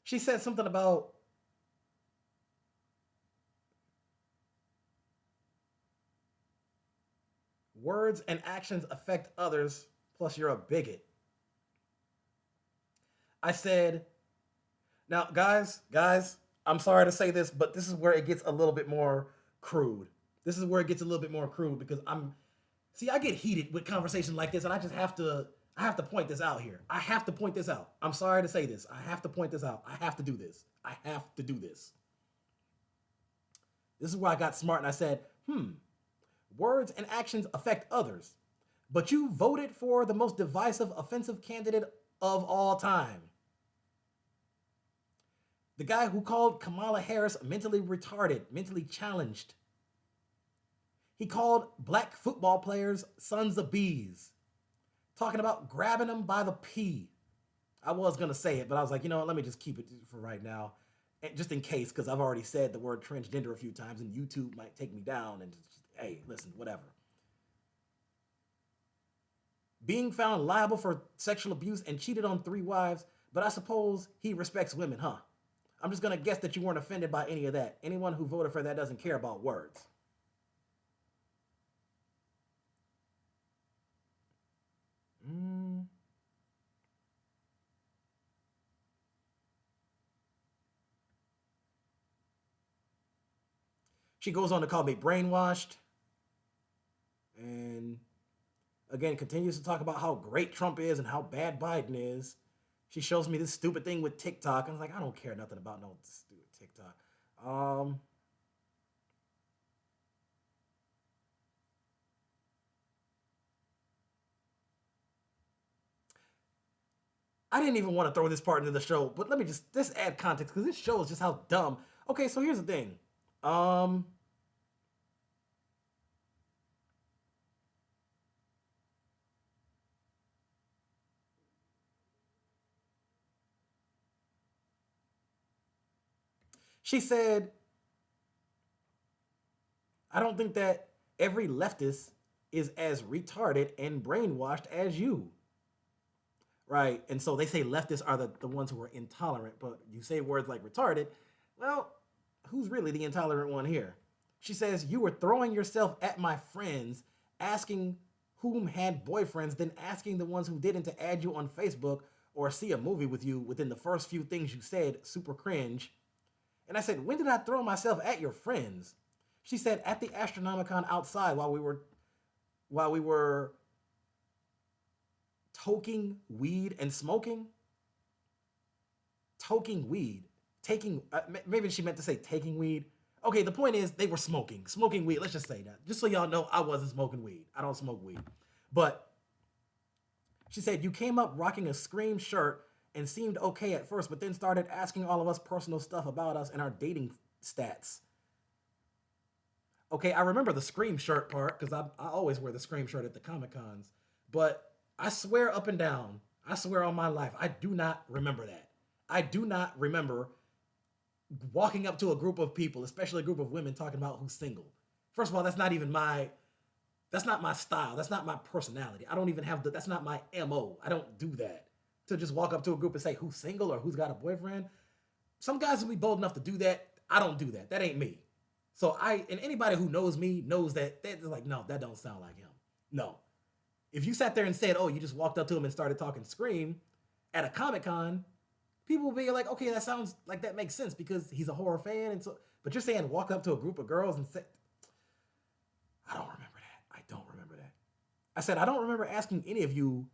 She said something about, words and actions affect others, plus you're a bigot. I said, now, guys, I'm sorry to say this, but this is where it gets a little bit more crude. This is where it gets a little bit more crude, because see, I get heated with conversations like this, and I have to point this out here. I have to point this out. I'm sorry to say this. I have to point this out. I have to do this. I have to do this. This is where I got smart and I said, words and actions affect others, but you voted for the most divisive, offensive candidate of all time. The guy who called Kamala Harris mentally retarded, mentally challenged. He called black football players sons of bees, talking about grabbing them by the pee. I was gonna say it, but I was like, you know what? Let me just keep it for right now, and just in case, because I've already said the word transgender a few times, and YouTube might take me down. And just, hey, listen, whatever. Being found liable for sexual abuse and cheated on 3 wives, but I suppose he respects women, huh? I'm just gonna guess that you weren't offended by any of that. Anyone who voted for that doesn't care about words. Mm. She goes on to call me brainwashed, and again continues to talk about how great Trump is and how bad Biden is. She shows me this stupid thing with TikTok. I was like, I don't care nothing about no stupid TikTok. Um, I didn't even want to throw this part into the show, but let me just add context because this shows just how dumb. Okay, so here's the thing. Um, she said, I don't think that every leftist is as retarded and brainwashed as you. Right. And so they say leftists are the ones who are intolerant, but you say words like retarded. Well, who's really the intolerant one here? She says, you were throwing yourself at my friends, asking whom had boyfriends, then asking the ones who didn't to add you on Facebook or see a movie with you within the first few things you said, super cringe. And I said, when did I throw myself at your friends? She said, at the Astronomicon outside while we were toking weed and smoking. Toking weed, taking maybe she meant to say taking weed. Okay, the point is they were smoking weed. Let's just say that, just so y'all know, I wasn't smoking weed. I don't smoke weed, but she said you came up rocking a Scream shirt and seemed okay at first, but then started asking all of us personal stuff about us and our dating stats. Okay, I remember the Scream shirt part because I always wear the Scream shirt at the Comic Cons, but I swear up and down, I swear on my life, I do not remember that. I do not remember walking up to a group of people, especially a group of women, talking about who's single. First of all, that's not my style. That's not my personality. I don't even have that's not my MO. I don't do that. To just walk up to a group and say who's single or who's got a boyfriend. Some guys will be bold enough to do that. I don't do that. That ain't me. So and anybody who knows me knows that that's like, no, that don't sound like him. No. If you sat there and said, oh, you just walked up to him and started talking Scream at a Comic Con, people will be like, okay, that sounds like that makes sense because he's a horror fan. And so, but you're saying walk up to a group of girls and say, I don't remember that. I don't remember that. I said, I don't remember asking any of you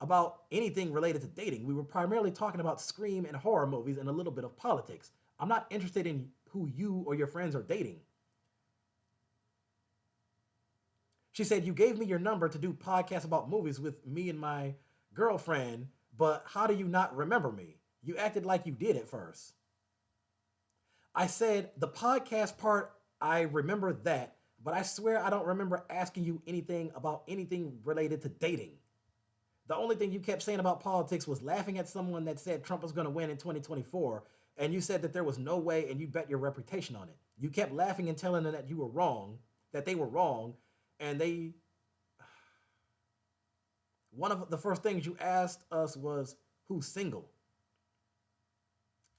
about anything related to dating. We were primarily talking about Scream and horror movies and a little bit of politics. I'm not interested in who you or your friends are dating. She said, you gave me your number to do podcasts about movies with me and my girlfriend, but how do you not remember me? You acted like you did at first. I said, the podcast part, I remember that, but I swear I don't remember asking you anything about anything related to dating. The only thing you kept saying about politics was laughing at someone that said Trump was going to win in 2024, and you said that there was no way, and you bet your reputation on it. You kept laughing and telling them that you were wrong, that they were wrong, and one of the first things you asked us was who's single.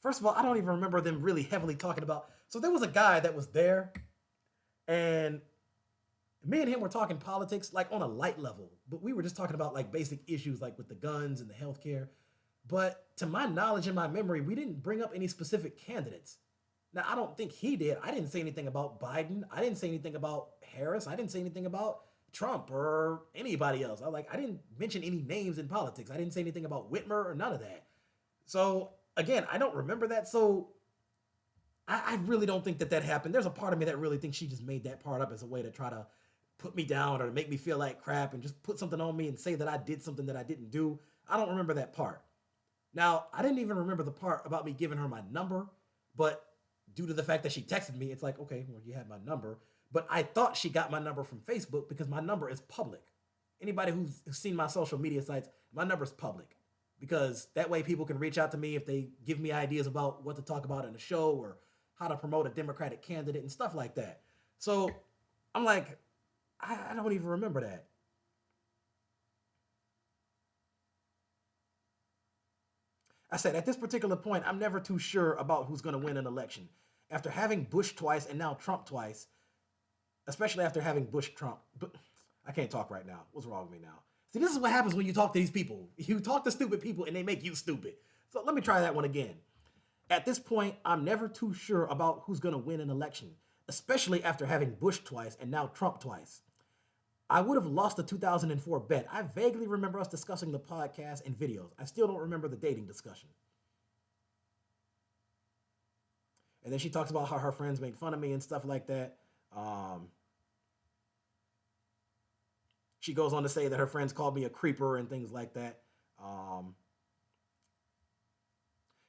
First of all, I don't even remember them really heavily talking about. So there was a guy that was there, and me and him were talking politics like on a light level, but we were just talking about like basic issues like with the guns and the healthcare. But to my knowledge and my memory, we didn't bring up any specific candidates. Now, I don't think he did. I didn't say anything about Biden. I didn't say anything about Harris. I didn't say anything about Trump or anybody else. I didn't mention any names in politics. I didn't say anything about Whitmer or none of that. So again, I don't remember that. So I really don't think that that happened. There's a part of me that really thinks she just made that part up as a way to try to put me down or to make me feel like crap and just put something on me and say that I did something that I didn't do. I don't remember that part. Now, I didn't even remember the part about me giving her my number, but due to the fact that she texted me, it's like, okay, well, you had my number. But I thought she got my number from Facebook because my number is public. Anybody who's seen my social media sites, my number is public because that way people can reach out to me if they give me ideas about what to talk about in the show or how to promote a Democratic candidate and stuff like that. So I'm like, I don't even remember that. I said, at this particular point, I'm never too sure about who's going to win an election. After having Bush twice and now Trump twice, especially after having Bush Trump, but I can't talk right now. What's wrong with me now? See, this is what happens when you talk to these people. You talk to stupid people and they make you stupid. So let me try that one again. At this point, I'm never too sure about who's going to win an election, especially after having Bush twice and now Trump twice. I would have lost the 2004 bet. I vaguely remember us discussing the podcast and videos. I still don't remember the dating discussion. And then she talks about how her friends make fun of me and stuff like that. Um, she goes on to say that her friends called me a creeper and things like that. Um,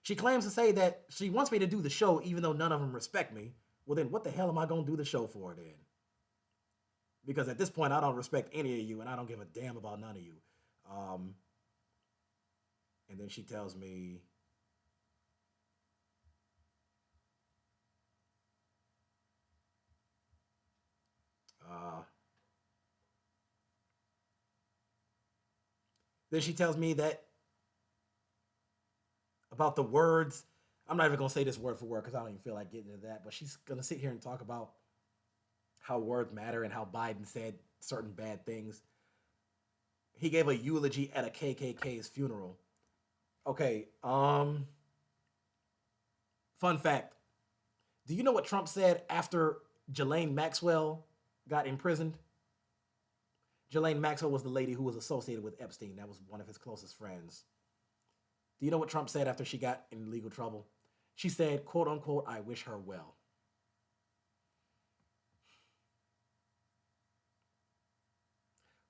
she claims to say that she wants me to do the show even though none of them respect me. Well, then what the hell am I going to do the show for then? Because at this point, I don't respect any of you and I don't give a damn about none of you. Um, and then she tells me, uh, then she tells me that about the words. I'm not even gonna say this word for word because I don't even feel like getting into that. But she's gonna sit here and talk about how words matter and how Biden said certain bad things. He gave a eulogy at a KKK's funeral. Okay. Fun fact. Do you know what Trump said after Ghislaine Maxwell got imprisoned? Ghislaine Maxwell was the lady who was associated with Epstein. That was one of his closest friends. Do you know what Trump said after she got in legal trouble? She said, quote unquote, I wish her well.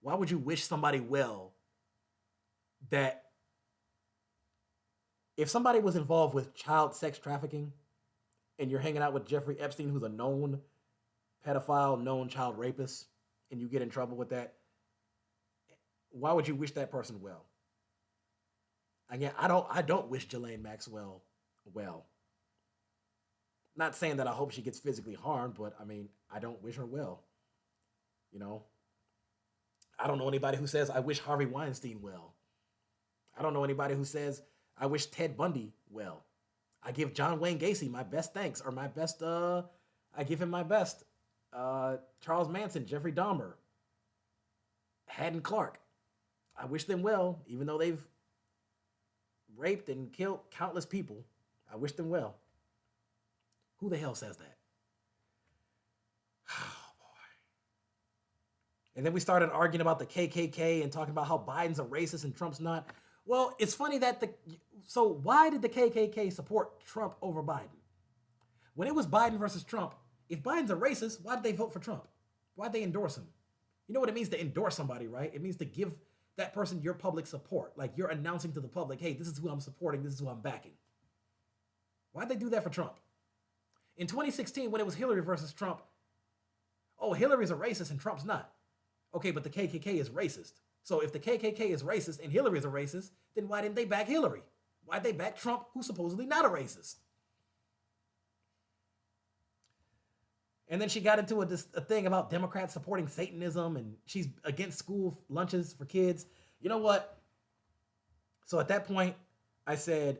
Why would you wish somebody well that if somebody was involved with child sex trafficking and you're hanging out with Jeffrey Epstein, who's a known pedophile, known child rapist, and you get in trouble with that, why would you wish that person well? Again, I don't wish Ghislaine Maxwell well. Not saying that I hope she gets physically harmed, but I mean, I don't wish her well. You know, I don't know anybody who says I wish Harvey Weinstein well. I don't know anybody who says I wish Ted Bundy well. I give John Wayne Gacy my best thanks or my best. I give him my best. Charles Manson, Jeffrey Dahmer, Haddon Clark. I wish them well, even though they've raped and killed countless people. I wish them well. Who the hell says that? Oh boy. And then we started arguing about the KKK and talking about how Biden's a racist and Trump's not. Well, it's funny that so why did the KKK support Trump over Biden? When it was Biden versus Trump, if Biden's a racist, why did they vote for Trump? Why did they endorse him? You know what it means to endorse somebody, right? It means to give that person your public support. Like you're announcing to the public, hey, this is who I'm supporting, this is who I'm backing. Why'd they do that for Trump? In 2016, when it was Hillary versus Trump, oh, Hillary's a racist and Trump's not. Okay, but the KKK is racist. So if the KKK is racist and Hillary's a racist, then why didn't they back Hillary? Why'd they back Trump, who's supposedly not a racist? And then she got into a thing about Democrats supporting Satanism and she's against school lunches for kids. You know what? So at that point, I said,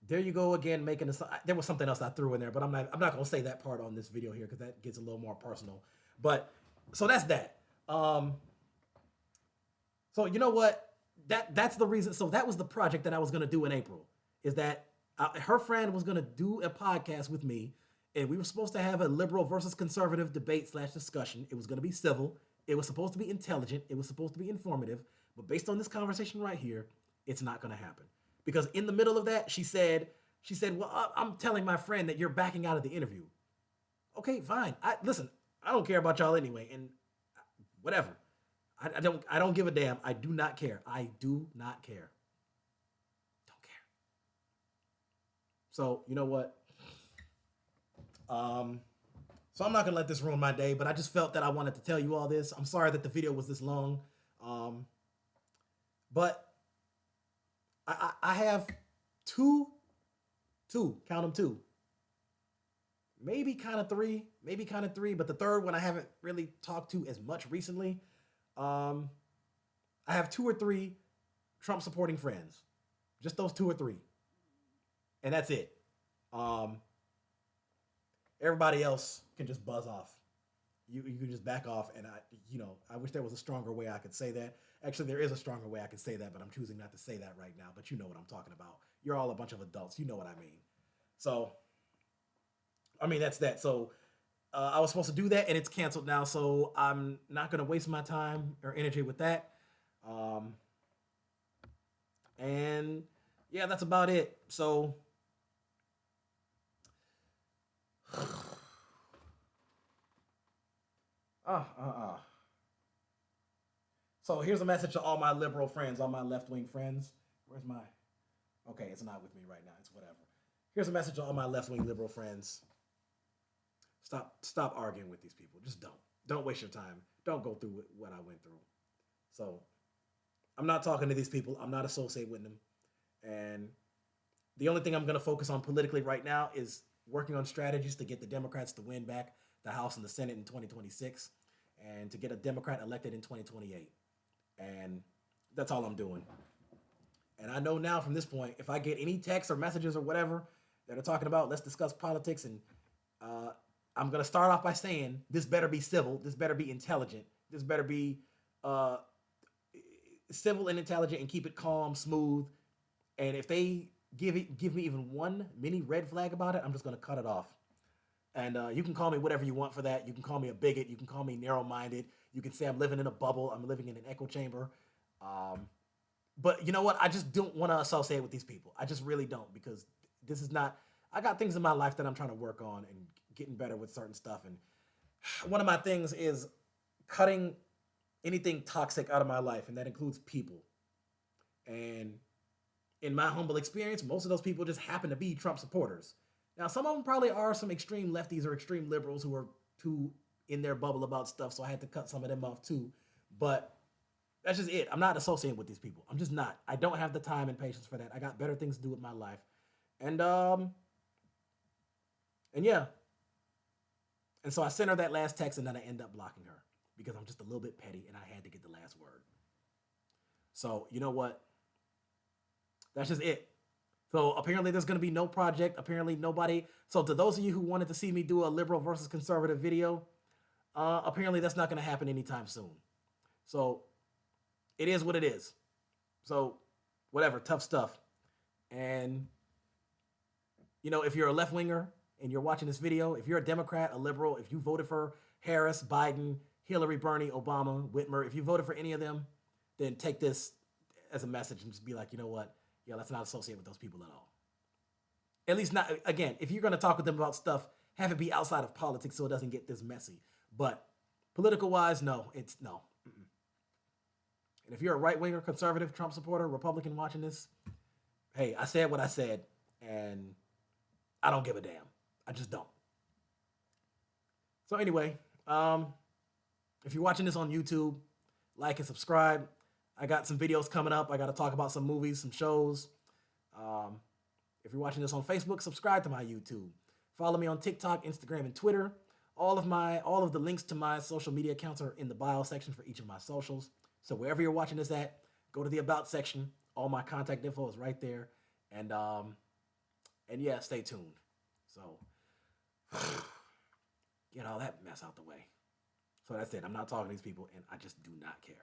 there you go again, making a. There was something else I threw in there, but I'm not going to say that part on this video here because that gets a little more personal. But so that's that. So you know what? That's the reason. So that was the project that I was going to do in April. Is that her friend was going to do a podcast with me, and we were supposed to have a liberal versus conservative debate / discussion. It was going to be civil. It was supposed to be intelligent. It was supposed to be informative. But based on this conversation right here, it's not going to happen. Because in the middle of that, she said, well, I'm telling my friend that you're backing out of the interview. Okay, fine. Listen, I don't care about y'all anyway, and whatever. I don't give a damn. I do not care. I do not care. Don't care. So you know what? Um, so I'm not gonna let this ruin my day, but I just felt that I wanted to tell you all this. I'm sorry that the video was this long, um, but I have two, count them two, maybe kind of three, but the third one I haven't really talked to as much recently. Um, I have two or three Trump supporting friends, just those two or three, and that's it. Um, Everybody else can just buzz off. You can just back off, and I wish there was a stronger way I could say that. Actually, there is a stronger way I could say that, but I'm choosing not to say that right now. But you know what I'm talking about. You're all a bunch of adults. You know what I mean. So, I mean that's that. So, I was supposed to do that, and it's canceled now. So I'm not gonna waste my time or energy with that. Um, and yeah, that's about it. So, uh. So here's a message to all my liberal friends, all my left wing friends. Where's my? Okay, it's not with me right now. It's whatever. Here's a message to all my left wing liberal friends. Stop arguing with these people. Just don't. Don't waste your time. Don't go through what I went through. So I'm not talking to these people. I'm not associated with them. And the only thing I'm going to focus on politically right now is working on strategies to get the Democrats to win back the House and the Senate in 2026 and to get a Democrat elected in 2028. And that's all I'm doing. And I know now from this point, if I get any texts or messages or whatever that are talking about, let's discuss politics, and uh, I'm gonna start off by saying this better be civil, this better be intelligent, this better be uh, civil and intelligent, and keep it calm, smooth. And if they give me even one mini red flag about it, I'm just gonna cut it off. And you can call me whatever you want for that. You can call me a bigot. You can call me narrow-minded. You can say I'm living in a bubble. I'm living in an echo chamber. Um, but you know what? I just don't want to associate with these people. I just really don't, because this is not. I got things in my life that I'm trying to work on and getting better with certain stuff. And one of my things is cutting anything toxic out of my life, and that includes people. And in my humble experience, most of those people just happen to be Trump supporters. Now, some of them probably are some extreme lefties or extreme liberals who are too in their bubble about stuff, so I had to cut some of them off too. But that's just it. I'm not associating with these people. I'm just not. I don't have the time and patience for that. I got better things to do with my life. And and yeah. And so I sent her that last text, and then I end up blocking her because I'm just a little bit petty and I had to get the last word. So, you know what? That's just it. So apparently there's going to be no project. Apparently nobody. So to those of you who wanted to see me do a liberal versus conservative video, apparently that's not going to happen anytime soon. So it is what it is. So whatever, tough stuff. And if you're a left winger and you're watching this video, if you're a Democrat, a liberal, if you voted for Harris, Biden, Hillary, Bernie, Obama, Whitmer, if you voted for any of them, then take this as a message and just be like, you know what? Yeah, let's not associate with those people at all. At least not, again, if you're going to talk with them about stuff, have it be outside of politics so it doesn't get this messy. But political wise, no, it's no. Mm-mm. And if you're a right winger, conservative, Trump supporter, Republican watching this, hey, I said what I said, and I don't give a damn. I just don't. So anyway, if you're watching this on YouTube, like and subscribe. I got some videos coming up. I got to talk about some movies, some shows. Um, if you're watching this on Facebook, subscribe to my YouTube. Follow me on TikTok, Instagram, and Twitter. All of the links to my social media accounts are in the bio section for each of my socials. So wherever you're watching this at, go to the About section. All my contact info is right there. And yeah, stay tuned. So get all that mess out the way. So that's it. I'm not talking to these people, and I just do not care.